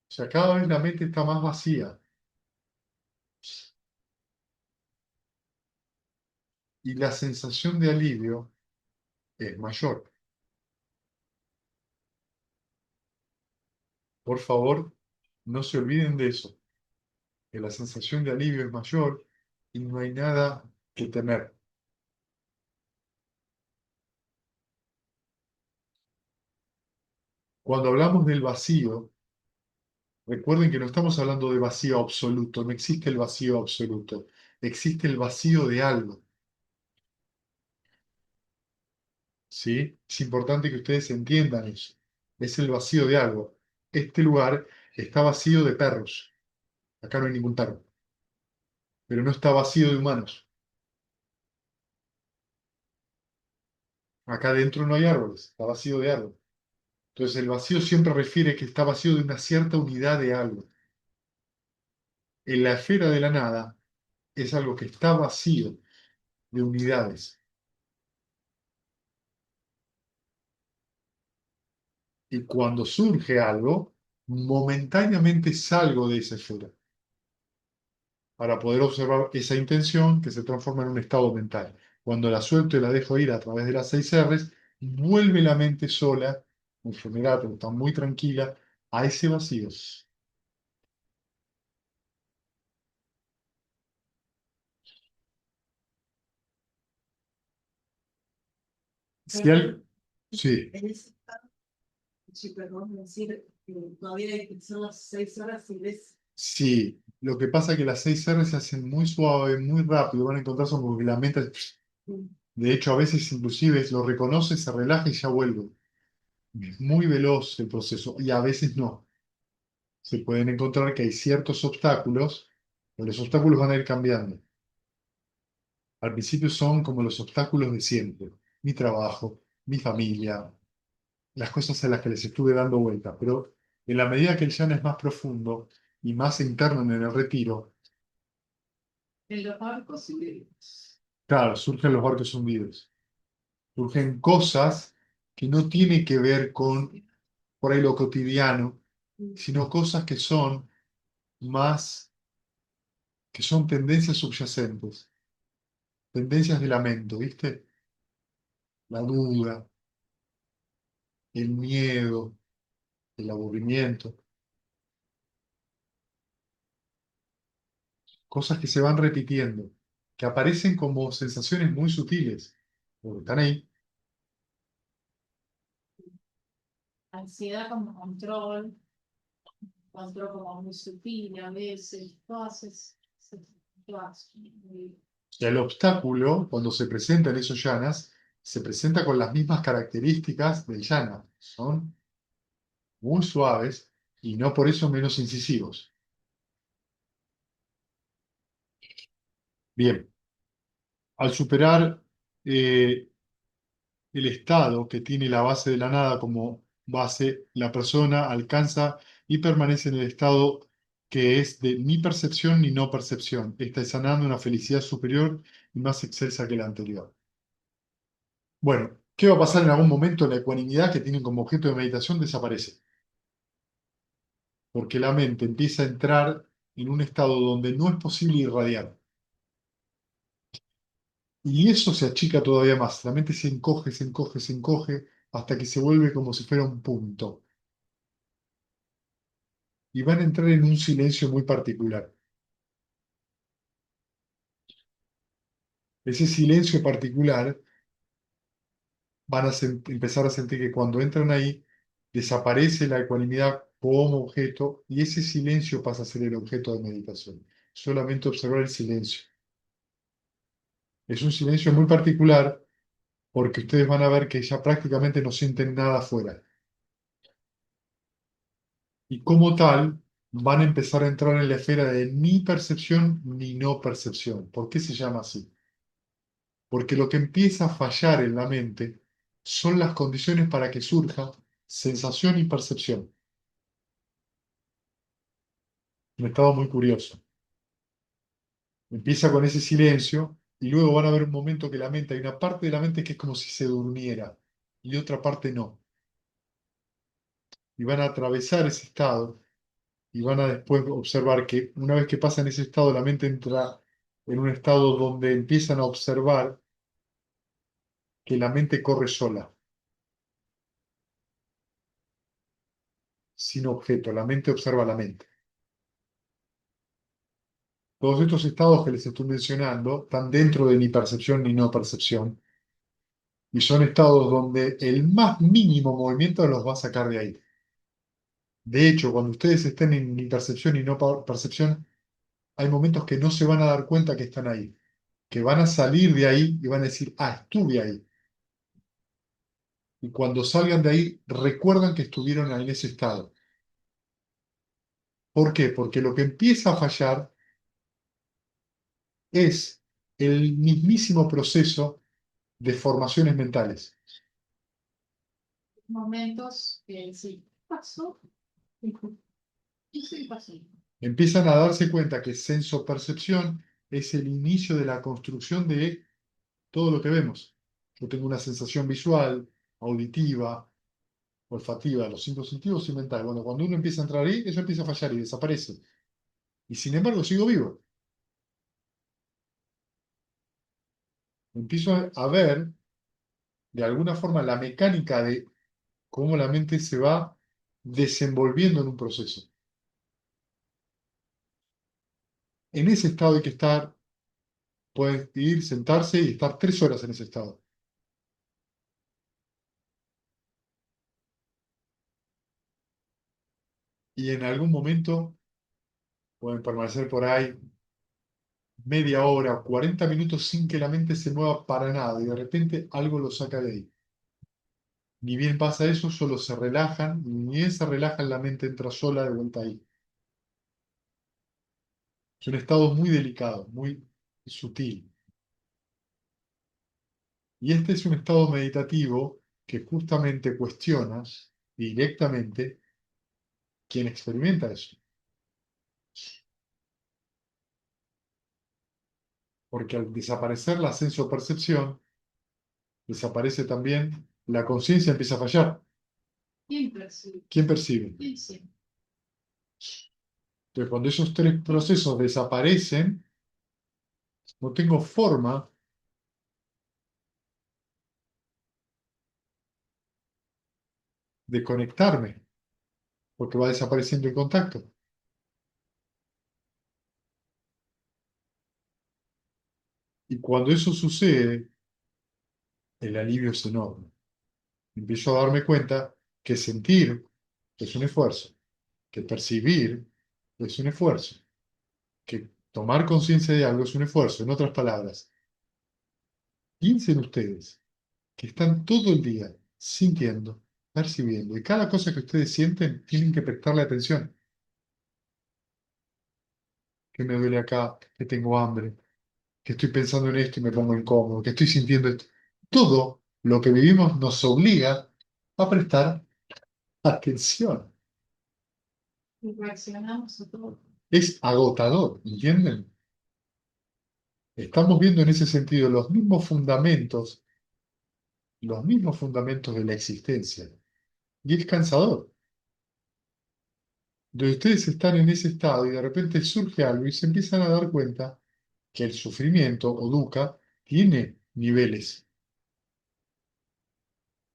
O sea, cada vez la mente está más vacía y la sensación de alivio es mayor. Por favor, no se olviden de eso, que la sensación de alivio es mayor y no hay nada que temer. Cuando hablamos del vacío, recuerden que no estamos hablando de vacío absoluto, no existe el vacío absoluto, existe el vacío de algo. ¿Sí? Es importante que ustedes entiendan eso. Es el vacío de algo. Este lugar está vacío de perros. Acá no hay ningún perro. Pero no está vacío de humanos. Acá adentro no hay árboles. Está vacío de algo. Entonces el vacío siempre refiere que está vacío de una cierta unidad de algo. En la esfera de la nada es algo que está vacío de unidades. Y cuando surge algo, momentáneamente salgo de esa esfera para poder observar esa intención que se transforma en un estado mental. Cuando la suelto y la dejo ir a través de las 6 R's, vuelve la mente sola, en general, pero está muy tranquila, a ese vacío. Si al- Sí, En ese estado, sí, perdón, decir, todavía hay que son las 6 horas y ves. sí. Lo que pasa es que las 6 R's se hacen muy suave, muy rápido, van a encontrar son porque la mente, de hecho, a veces inclusive lo reconoce, se relaja y ya vuelve. Es muy veloz el proceso y a veces no. Se pueden encontrar que hay ciertos obstáculos, pero los obstáculos van a ir cambiando. Al principio son como los obstáculos de siempre, mi trabajo, mi familia, las cosas a las que les estuve dando vuelta, pero en la medida que el yana es más profundo y más interno en el retiro, En los barcos y claro, surgen los barcos hundidos, surgen cosas que no tienen que ver con por ahí lo cotidiano, sino cosas que son más, que son tendencias subyacentes, tendencias de lamento, ¿viste? La duda, el miedo, el aburrimiento, cosas que se van repitiendo, que aparecen como sensaciones muy sutiles, porque están ahí. Ansiedad como control como muy sutil a veces, todas. Y el obstáculo, cuando se presenta en esos yanas, se presenta con las mismas características del yana. Son muy suaves y no por eso menos incisivos. Bien, al superar eh, el estado que tiene la base de la nada como base, la persona alcanza y permanece en el estado que es de ni percepción ni no percepción. Está sanando una felicidad superior y más excelsa que la anterior. Bueno, ¿qué va a pasar en algún momento? La ecuanimidad que tienen como objeto de meditación desaparece, porque la mente empieza a entrar en un estado donde no es posible irradiar. Y eso se achica todavía más. La mente se encoge, se encoge, se encoge, hasta que se vuelve como si fuera un punto. Y van a entrar en un silencio muy particular. Ese silencio particular van a empezar a sentir que cuando entran ahí, desaparece la ecuanimidad como objeto y ese silencio pasa a ser el objeto de meditación. Solamente observar el silencio. Es un silencio muy particular porque ustedes van a ver que ya prácticamente no sienten nada afuera. Y como tal, van a empezar a entrar en la esfera de ni percepción ni no percepción. ¿Por qué se llama así? Porque lo que empieza a fallar en la mente son las condiciones para que surja sensación y percepción. Un estado muy curioso. Empieza con ese silencio y luego van a ver un momento que la mente, hay una parte de la mente que es como si se durmiera y otra parte no. Y van a atravesar ese estado y van a después observar que una vez que pasa en ese estado, la mente entra en un estado donde empiezan a observar que la mente corre sola, sin objeto. La mente observa la mente. Todos estos estados que les estoy mencionando están dentro de ni percepción ni no percepción y son estados donde el más mínimo movimiento los va a sacar de ahí. De hecho, cuando ustedes estén en ni percepción y no percepción, hay momentos que no se van a dar cuenta que están ahí, que van a salir de ahí y van a decir, ah, estuve ahí. Y cuando salgan de ahí, recuerdan que estuvieron en ese estado. ¿Por qué? Porque lo que empieza a fallar es el mismísimo proceso de formaciones mentales. Momentos que sí pasó y sí pasó. Empiezan a darse cuenta que senso-percepción es el inicio de la construcción de todo lo que vemos. Yo tengo una sensación visual, auditiva, olfativa, los 5 sentidos y mental. Bueno, cuando uno empieza a entrar ahí, eso empieza a fallar y desaparece. Y sin embargo, sigo vivo. Empiezo a ver, de alguna forma, la mecánica de cómo la mente se va desenvolviendo en un proceso. En ese estado hay que estar, pueden ir, sentarse y estar 3 horas en ese estado. Y en algún momento pueden permanecer por ahí media hora, 40 minutos sin que la mente se mueva para nada y de repente algo lo saca de ahí. Ni bien pasa eso, solo se relajan, y ni bien se relajan, la mente entra sola de vuelta ahí. Es un estado muy delicado, muy sutil. Y este es un estado meditativo que justamente cuestiona directamente quién experimenta eso. Porque al desaparecer la senso-percepción, desaparece también la conciencia, empieza a fallar. ¿Quién percibe? ¿Quién percibe? ¿Quién siente? Entonces, cuando esos tres procesos desaparecen, no tengo forma de conectarme, porque va desapareciendo el contacto. Y cuando eso sucede, el alivio es enorme. Empiezo a darme cuenta que sentir es un esfuerzo, que percibir es un esfuerzo, que tomar conciencia de algo es un esfuerzo. En otras palabras, piensen ustedes que están todo el día sintiendo, percibiendo, y cada cosa que ustedes sienten tienen que prestarle atención. Que me duele acá, que tengo hambre, que estoy pensando en esto y me pongo incómodo, que estoy sintiendo esto. Todo lo que vivimos nos obliga a prestar atención. Y reaccionamos a todo. Es agotador, ¿entienden? Estamos viendo en ese sentido los mismos fundamentos de la existencia. Y es cansador. De ustedes están en ese estado y de repente surge algo y se empiezan a dar cuenta que el sufrimiento o dukkha tiene niveles.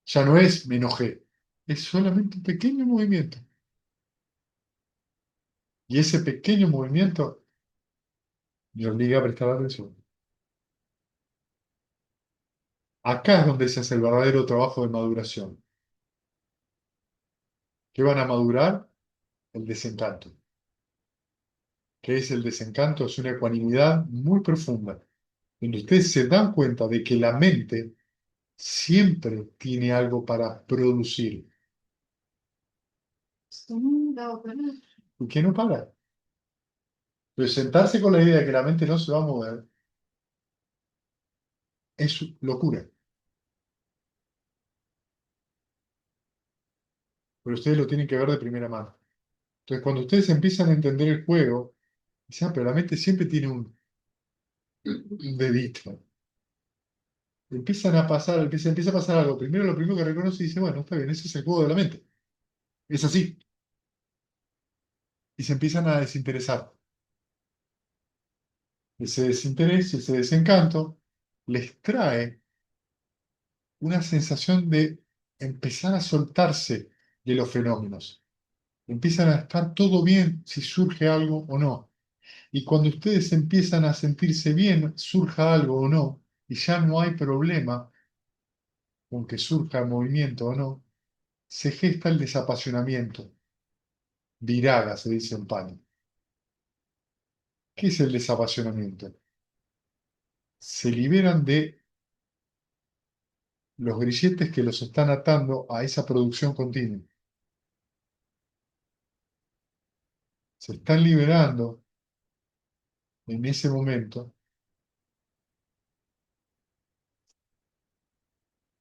Ya no es me enojé, es solamente un pequeño movimiento. Y ese pequeño movimiento me obliga a prestar atención. Acá es donde se hace el verdadero trabajo de maduración. ¿Qué van a madurar? El desencanto. ¿Qué es el desencanto? Es una ecuanimidad muy profunda, donde ustedes se dan cuenta de que la mente siempre tiene algo para producir Esto nunca va a parar. y que no para. Pero sentarse con la idea de que la mente no se va a mover es locura. Pero ustedes lo tienen que ver de primera mano. Entonces, cuando ustedes empiezan a entender el juego, dicen, "Ah, pero la mente siempre tiene un dedito. Empieza a pasar algo. Primero, lo primero que reconoce y dice, bueno, está bien, ese es el juego de la mente. Es así. Y se empiezan a desinteresar. Ese desinterés, ese desencanto, les trae una sensación de empezar a soltarse de los fenómenos. Empiezan a estar todo bien si surge algo o no. Y cuando ustedes empiezan a sentirse bien, surja algo o no, y ya no hay problema con que surja movimiento o no, se gesta el desapasionamiento. Viraga, se dice en Pali. ¿Qué es el desapasionamiento? Se liberan de los grilletes que los están atando a esa producción continua. Se están liberando en ese momento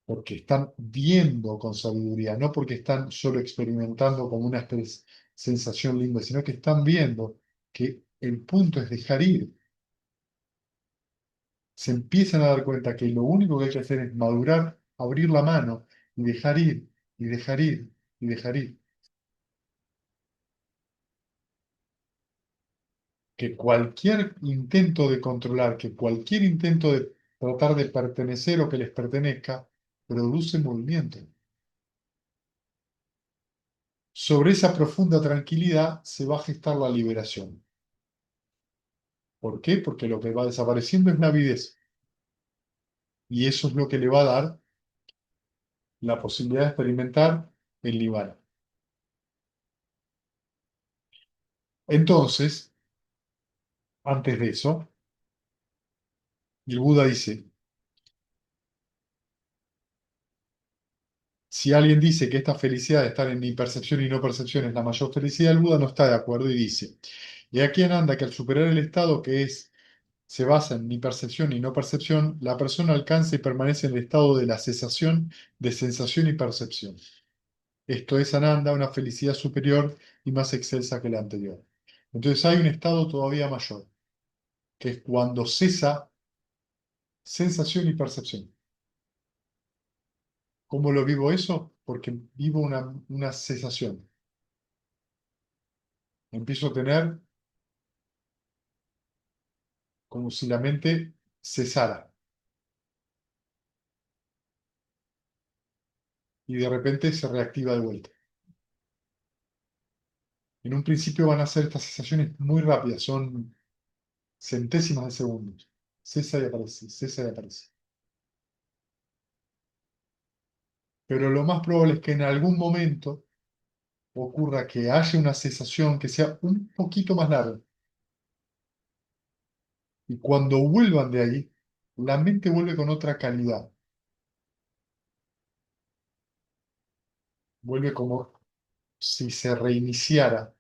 porque están viendo con sabiduría, no porque están solo experimentando como una sensación linda, sino que están viendo que el punto es dejar ir. Se empiezan a dar cuenta que lo único que hay que hacer es madurar, abrir la mano y dejar ir, y dejar ir, y dejar ir. Que cualquier intento de controlar, que cualquier intento de tratar de pertenecer o que les pertenezca, produce movimiento. Sobre esa profunda tranquilidad se va a gestar la liberación. ¿Por qué? Porque lo que va desapareciendo es la avidez. Y eso es lo que le va a dar la posibilidad de experimentar el nirvana. Entonces, antes de eso, el Buda dice, si alguien dice que esta felicidad de estar en impercepción y no percepción es la mayor felicidad, el Buda no está de acuerdo y dice, y aquí en anda que al superar el estado que se basa en ni percepción ni no percepción, la persona alcanza y permanece en el estado de la cesación de sensación y percepción. Esto es Ananda, una felicidad superior y más excelsa que la anterior. Entonces hay un estado todavía mayor, que es cuando cesa sensación y percepción. ¿Cómo lo vivo eso? Porque vivo una cesación. Empiezo a tener como si la mente cesara. Y de repente se reactiva de vuelta. En un principio van a ser estas sensaciones muy rápidas, son centésimas de segundos. Cesa y aparece, cesa y aparece. Pero lo más probable es que en algún momento ocurra que haya una cesación que sea un poquito más larga. Y cuando vuelvan de ahí, la mente vuelve con otra calidad. Vuelve como si se reiniciara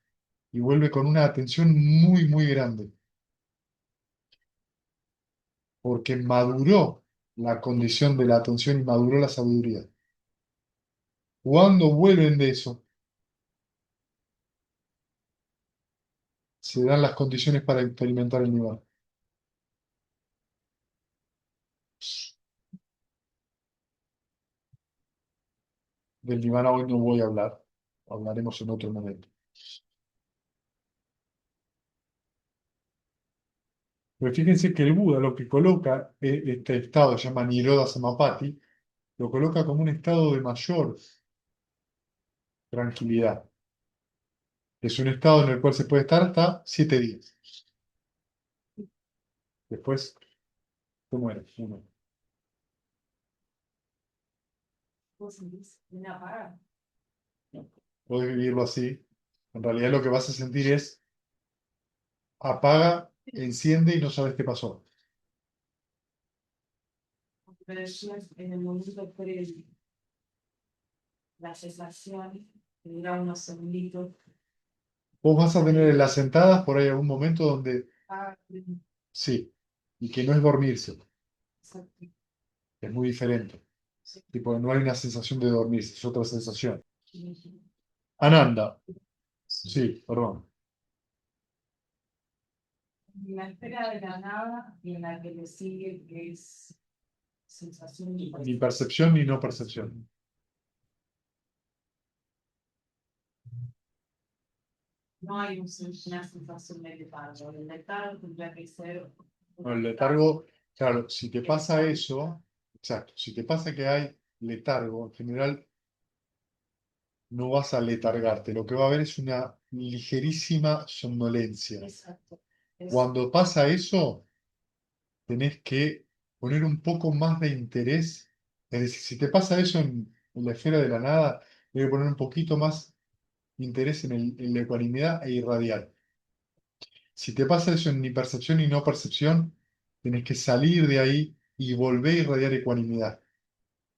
y vuelve con una atención muy, muy grande. Porque maduró la condición de la atención y maduró la sabiduría. Cuando vuelven de eso, se dan las condiciones para experimentar el nivel. Del nirvana hoy no voy a hablar, hablaremos en otro momento. Pero fíjense que el Buda lo que coloca, este estado se llama Nirodha Samapati, lo coloca como un estado de mayor tranquilidad. Es un estado en el cual se puede estar hasta 7 días. Después se muere. Uno. Una parada. Podés vivirlo así. En realidad lo que vas a sentir es apaga, enciende y no sabes qué pasó. Pero después, en el momento previo, la sensación que dura unos segunditos. Vos vas a tener en las sentadas por ahí algún momento donde Ah, sí, y que no es dormirse, exacto. es muy diferente. Tipo, no hay una sensación de dormirse, es otra sensación. Ananda, sí, perdón. En la espera de la nada y en la que le sigue, que es sensación y Ni percepción ni no percepción. no hay una sensación de letargo. El letargo tendría que ser. No, el letargo, claro, si te pasa eso, exacto, si te pasa que hay letargo, en general no vas a letargarte, lo que va a haber es una ligerísima somnolencia. Exacto. Es Cuando pasa eso, tenés que poner un poco más de interés. Es decir, si te pasa eso en la esfera de la nada, debe poner un poquito más de interés en la ecuanimidad e irradiar. Si te pasa eso en ni percepción ni no percepción, tenés que salir de ahí y volver a irradiar ecuanimidad,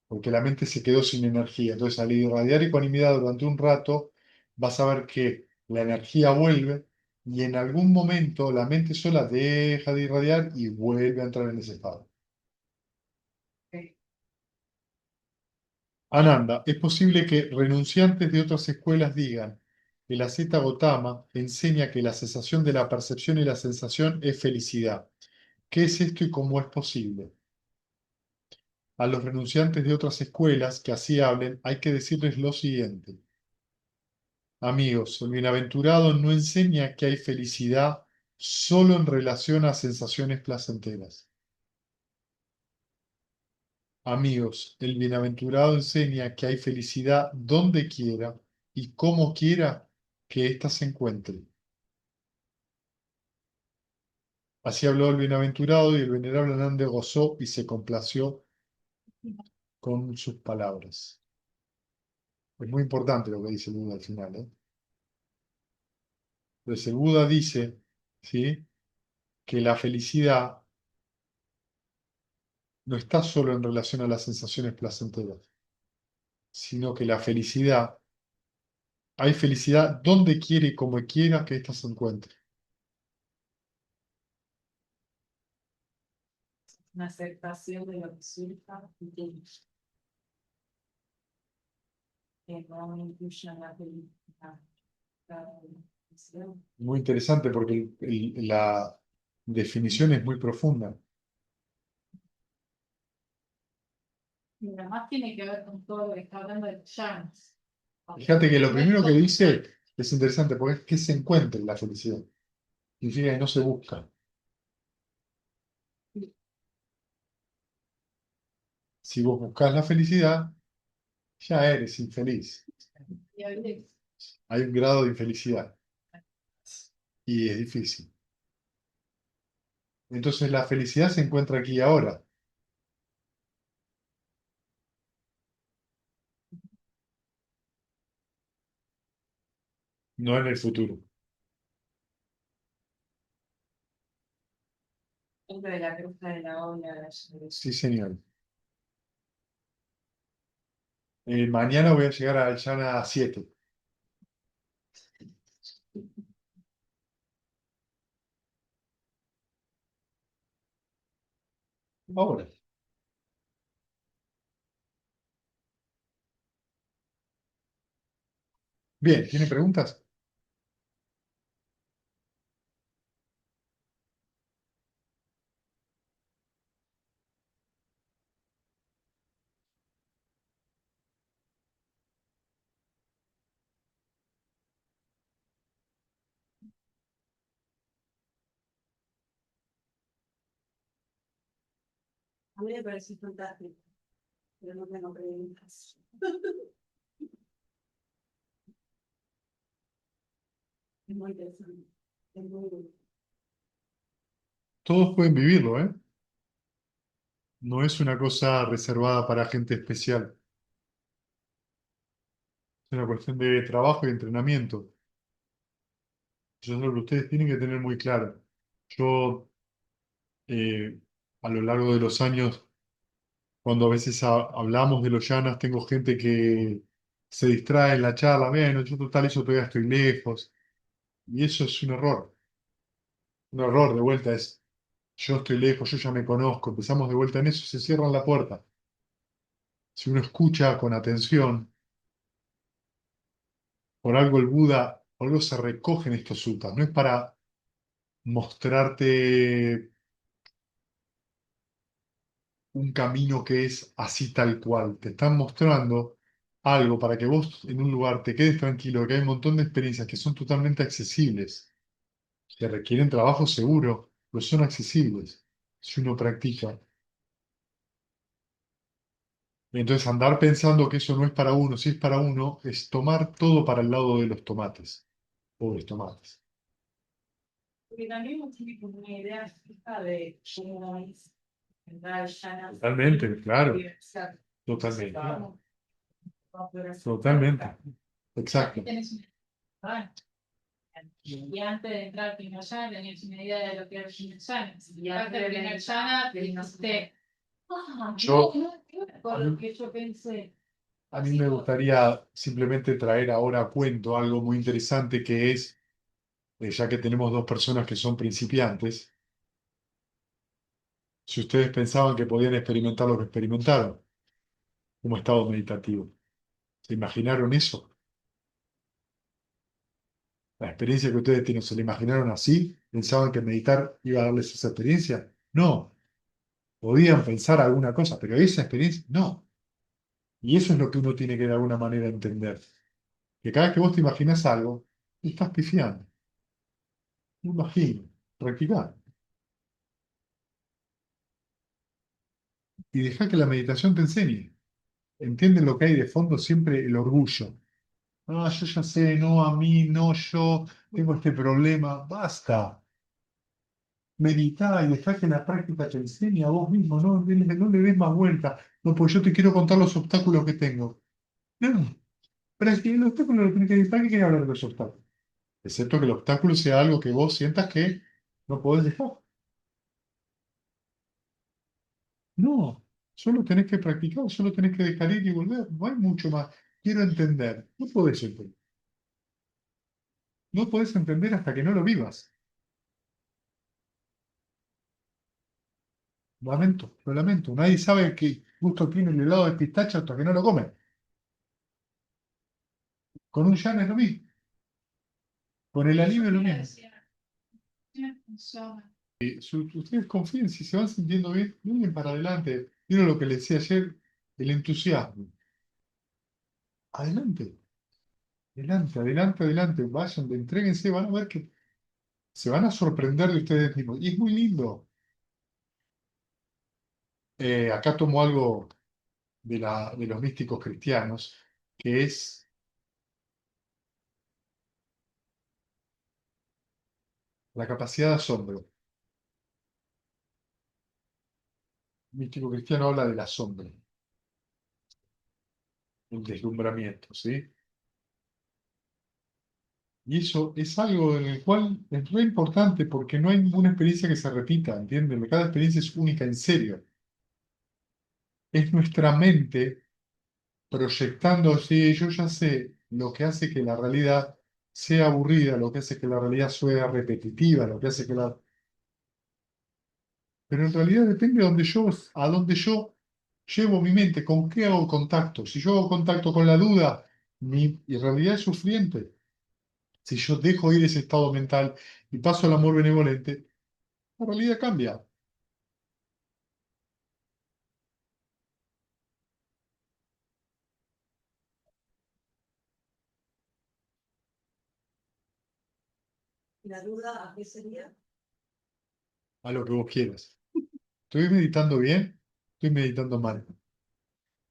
porque la mente se quedó sin energía. Entonces, al irradiar ecuanimidad durante un rato, vas a ver que la energía vuelve y en algún momento la mente sola deja de irradiar y vuelve a entrar en ese estado. Ananda, es posible que renunciantes de otras escuelas digan que la Zeta Gotama enseña que la cesación de la percepción y la sensación es felicidad. ¿Qué es esto y cómo es posible? A los renunciantes de otras escuelas que así hablen, hay que decirles lo siguiente. Amigos, el bienaventurado no enseña que hay felicidad solo en relación a sensaciones placenteras. Amigos, el bienaventurado enseña que hay felicidad donde quiera y como quiera que ésta se encuentre. Así habló el bienaventurado y el venerable Ananda gozó y se complació con sus palabras. Es muy importante lo que dice el Buda al final, ¿eh? Entonces el Buda dice, ¿sí?, que la felicidad no está solo en relación a las sensaciones placenteras, sino que la felicidad, hay felicidad donde quiere y como quiera que ésta se encuentre. una aceptación de lo que surja y que no incluya la felicidad. Muy interesante porque la definición es muy profunda. Y además tiene que ver con todo lo que está hablando de llamas. Fíjate que lo primero que dice es interesante porque es que se encuentre la felicidad. Significa que no se busca. Si vos buscás la felicidad, ya eres infeliz. Y ahorita, Hay un grado de infelicidad y es difícil. Entonces la felicidad se encuentra aquí y ahora, no en el futuro. Dentro de la cruz de la ola. Sí, señor. Mañana voy a llegar a Alchana 7. Ahora. Bien, ¿tiene preguntas? A mí me parece fantástico, pero no tengo preguntas. Es muy interesante. Es muy... Todos pueden vivirlo, ¿eh? No es una cosa reservada para gente especial. Es una cuestión de trabajo y entrenamiento. Eso es lo que ustedes tienen que tener muy claro. Yo, eh, a lo largo de los años, cuando a veces hablamos de los llanas, tengo gente que se distrae en la charla. Bueno, yo total, eso todavía estoy lejos. Y eso es un error. Un error de vuelta es, yo estoy lejos, yo ya me conozco. Empezamos de vuelta en eso, se cierran la puerta. Si uno escucha con atención, por algo el Buda, por algo se recogen estos suttas. No es para mostrarte un camino que es así tal cual. Te están mostrando algo para que vos en un lugar te quedes tranquilo, que hay un montón de experiencias que son totalmente accesibles, que requieren trabajo seguro, pero son accesibles si uno practica. Entonces andar pensando que eso no es para uno, si es para uno, es tomar todo para el lado de los tomates, pobres tomates. Porque también uno tiene como una idea fija de cómo es entrar ya. Totalmente, claro, Exacto. totalmente, Totalmente. totalmente, exacto. tenés una. Ah, y antes de entrar al primer yana, tenías una idea de lo que era el primer yana. Y antes del primer yana, te dijiste, Yo, por lo que yo pensé. a mí me gustaría simplemente traer ahora a cuento algo muy interesante que es, ya que tenemos dos personas que son principiantes, si ustedes pensaban que podían experimentar lo que experimentaron como estado meditativo, ¿se imaginaron eso? La experiencia que ustedes tienen, ¿se la imaginaron así? ¿Pensaban que meditar iba a darles esa experiencia? No. Podían pensar alguna cosa, pero esa experiencia, no. Y eso es lo que uno tiene que de alguna manera entender. Que cada vez que vos te imaginas algo, estás pifiando. No imagino, practicar. Y deja que la meditación te enseñe. Entienden lo que hay de fondo siempre el orgullo. Ah, yo ya sé, no, a mí, no, yo tengo este problema. Basta. Meditá y dejá que la práctica te enseñe a vos mismo. No le des más vuelta. No, pues yo te quiero contar los obstáculos que tengo. No, pero es que el obstáculo lo tenés que evitar. ¿Qué querés hablar de los obstáculos? Excepto que el obstáculo sea algo que vos sientas que no podés dejar. No, solo tenés que practicar, solo tenés que dejar ir y volver. No hay mucho más. Quiero entender. No podés entender. No podés entender hasta que no lo vivas. Lamento, lo lamento. Nadie sabe qué gusto tiene el helado de pistacho hasta que no lo come. Con un llano es lo mismo. Con el anime es lo mismo. Ustedes confíen, si se van sintiendo bien, miren para adelante. Miren lo que les decía ayer, el entusiasmo. Adelante, adelante, adelante, adelante. Vayan, entréguense, van a ver que se van a sorprender de ustedes mismos. Y es muy lindo. Acá tomo algo de los místicos cristianos, que es la capacidad de asombro. El místico cristiano habla del asombro, el deslumbramiento, ¿sí? Y eso es algo en el cual es muy importante porque no hay ninguna experiencia que se repita, ¿entienden? Cada experiencia es única, en serio. Es nuestra mente proyectando, sí, yo ya sé lo que hace que la realidad sea aburrida, lo que hace que la realidad sea repetitiva, lo que hace que la... Pero en realidad depende de a dónde yo llevo mi mente, con qué hago contacto. Si yo hago contacto con la duda, mi realidad es sufriente. Si yo dejo ir ese estado mental y paso al amor benevolente, la realidad cambia. La duda, ¿a qué sería? A lo que vos quieras. ¿Estoy meditando bien? ¿Estoy meditando mal?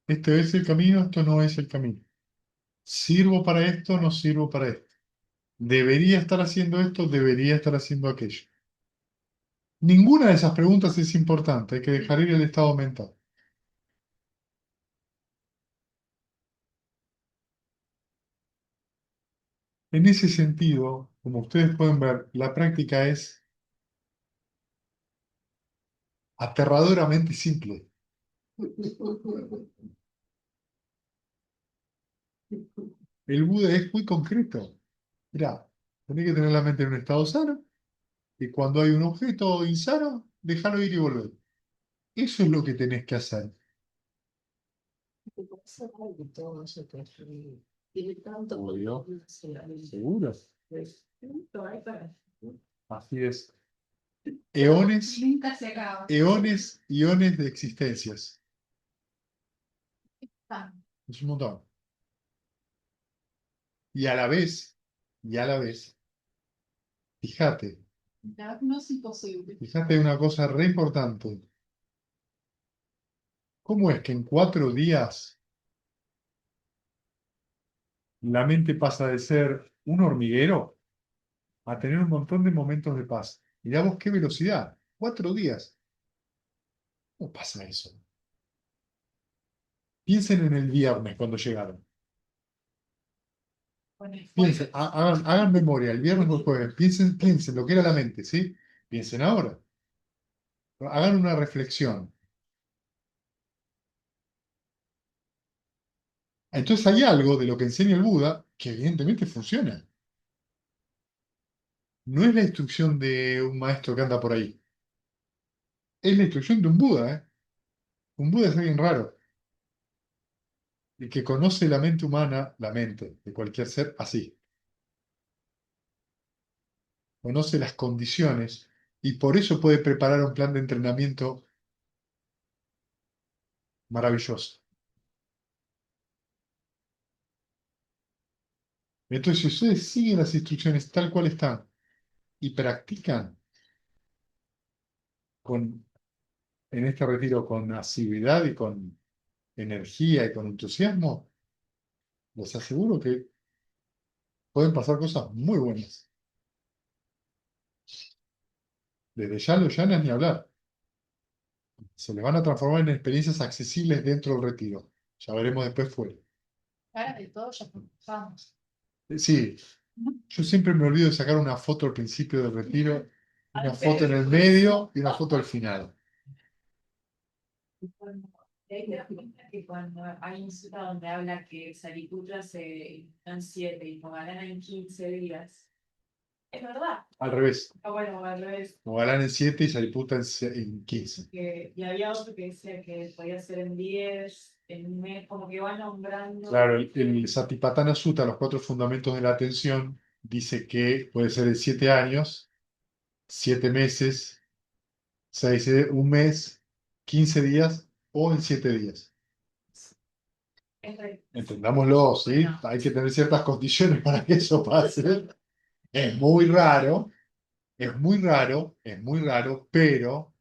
¿Esto es el camino? ¿Esto no es el camino? ¿Sirvo para esto? ¿No sirvo para esto? ¿Debería estar haciendo esto? ¿Debería estar haciendo aquello? Ninguna de esas preguntas es importante. Hay que dejar ir el estado mental. En ese sentido, como ustedes pueden ver, la práctica es aterradoramente simple. El Buda es muy concreto. Mirá, tenés que tener la mente en un estado sano y cuando hay un objeto insano, déjalo ir y volver. Eso es lo que tenés que hacer. Porque por eso hay de todo eso que tiene tanto Obvio. potencial. ¿Seguro? Pues, tanto hay para... Así es. Eones, Nunca se acaba. eones, iones de existencias. Ah, Es un montón. Y a la vez, y a la vez, fíjate, ya no es imposible. fíjate una cosa re importante. ¿Cómo es que en 4 días la mente pasa de ser un hormiguero a tener un montón de momentos de paz? Mirá vos qué velocidad. 4 días. ¿Cómo pasa eso? Piensen en el viernes cuando llegaron. Con el Piensen, fuego. hagan memoria, el viernes o el jueves. Piensen lo que era la mente, ¿sí? Piensen ahora. Hagan una reflexión. Entonces hay algo de lo que enseña el Buda que evidentemente funciona. No es la instrucción de un maestro que anda por ahí. Es la instrucción de un Buda, ¿eh? Un Buda es alguien raro. El que conoce la mente humana, la mente de cualquier ser, así. Conoce las condiciones y por eso puede preparar un plan de entrenamiento maravilloso. Entonces, si ustedes siguen las instrucciones tal cual están y practican con, en este retiro con asiduidad y con energía y con entusiasmo, les aseguro que pueden pasar cosas muy buenas. Desde ya los llanas ni hablar. Se les van a transformar en experiencias accesibles dentro del retiro. Ya veremos después fuera. Ahora de todo ya comenzamos. Sí, yo siempre me olvido de sacar una foto al principio del retiro, una foto en el medio y una foto al final. Hay que dar cuenta que cuando hay un sitio donde habla que Sariputra se dan 7 y Mogalana en 15 días, es verdad. Al revés. Ah, bueno, al revés. Mogalán en 7 y Sariputta en 15. Y había otro que decía que podía ser en 10, en un mes, como que va nombrando. Claro, el Satipatthana Sutta, los 4 fundamentos de la atención, dice que puede ser en 7 años, 7 meses, un mes, 15 días o en 7 días. Entendámoslo, ¿sí? No. Hay que tener ciertas condiciones para que eso pase. Es muy raro, es muy raro, es muy raro, pero,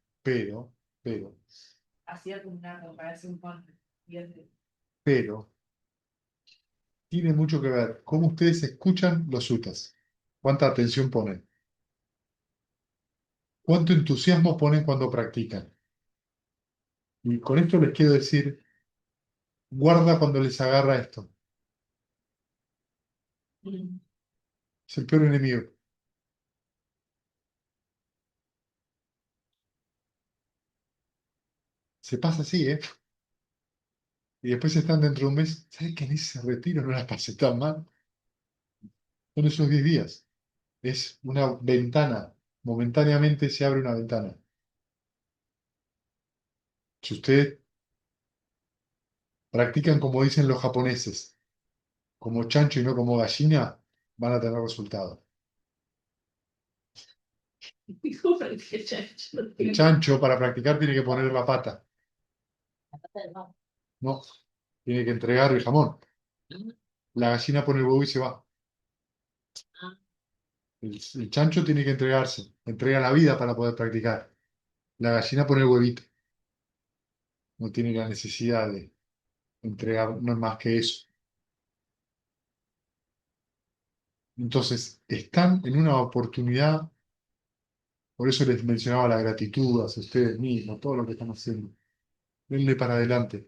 hacía como una comparación con dientes. Pero tiene mucho que ver cómo ustedes escuchan los suttas, cuánta atención ponen, cuánto entusiasmo ponen cuando practican. Y con esto les quiero decir, guarda cuando les agarra esto. Es el peor enemigo. Se pasa así, ¿eh? Y después están dentro de un mes. ¿Sabes que en ese retiro no la pasé tan mal? Son esos 10 días. Es una ventana. Momentáneamente se abre una ventana. Si ustedes practican como dicen los japoneses, como chancho y no como gallina, van a tener resultados. Dijo frente a Chancho. El chancho para practicar tiene que poner la pata. No, tiene que entregar el jamón. La gallina pone el huevo y se va. El chancho tiene que entregarse. Entrega la vida para poder practicar. La gallina pone el huevito. No tiene la necesidad de entregar, no es más que eso. Entonces, están en una oportunidad, por eso les mencionaba la gratitud hacia ustedes mismos, todo lo que están haciendo. Denle para adelante.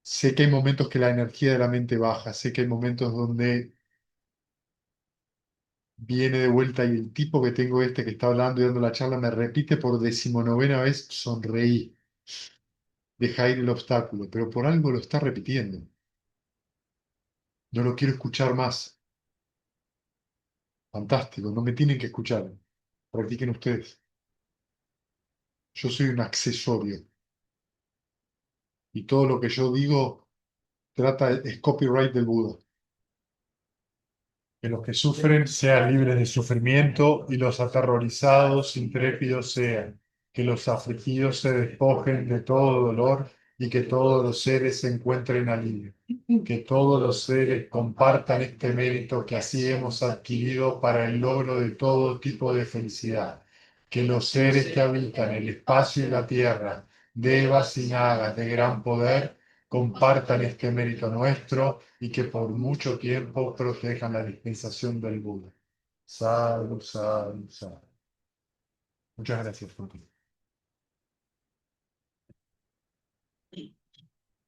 Sé que hay momentos que la energía de la mente baja, sé que hay momentos donde viene de vuelta y el tipo que tengo que está hablando y dando la charla me repite por decimonovena vez, sonreí, deja ir el obstáculo, pero por algo lo está repitiendo. No lo quiero escuchar más. Fantástico, no me tienen que escuchar. Practiquen ustedes. Yo soy un accesorio y todo lo que yo digo es copyright del Buda. Que los que sufren sean libres de sufrimiento y los aterrorizados, intrépidos sean. Que los afligidos se despojen de todo dolor y que todos los seres se encuentren alivio. Que todos los seres compartan este mérito que así hemos adquirido para el logro de todo tipo de felicidad. Que los seres que habitan el espacio y la tierra, devas y nagas de gran poder, compartan este mérito nuestro y que por mucho tiempo protejan la dispensación del Buda. Sadhu, sadhu, sadhu. Muchas gracias, Fruti.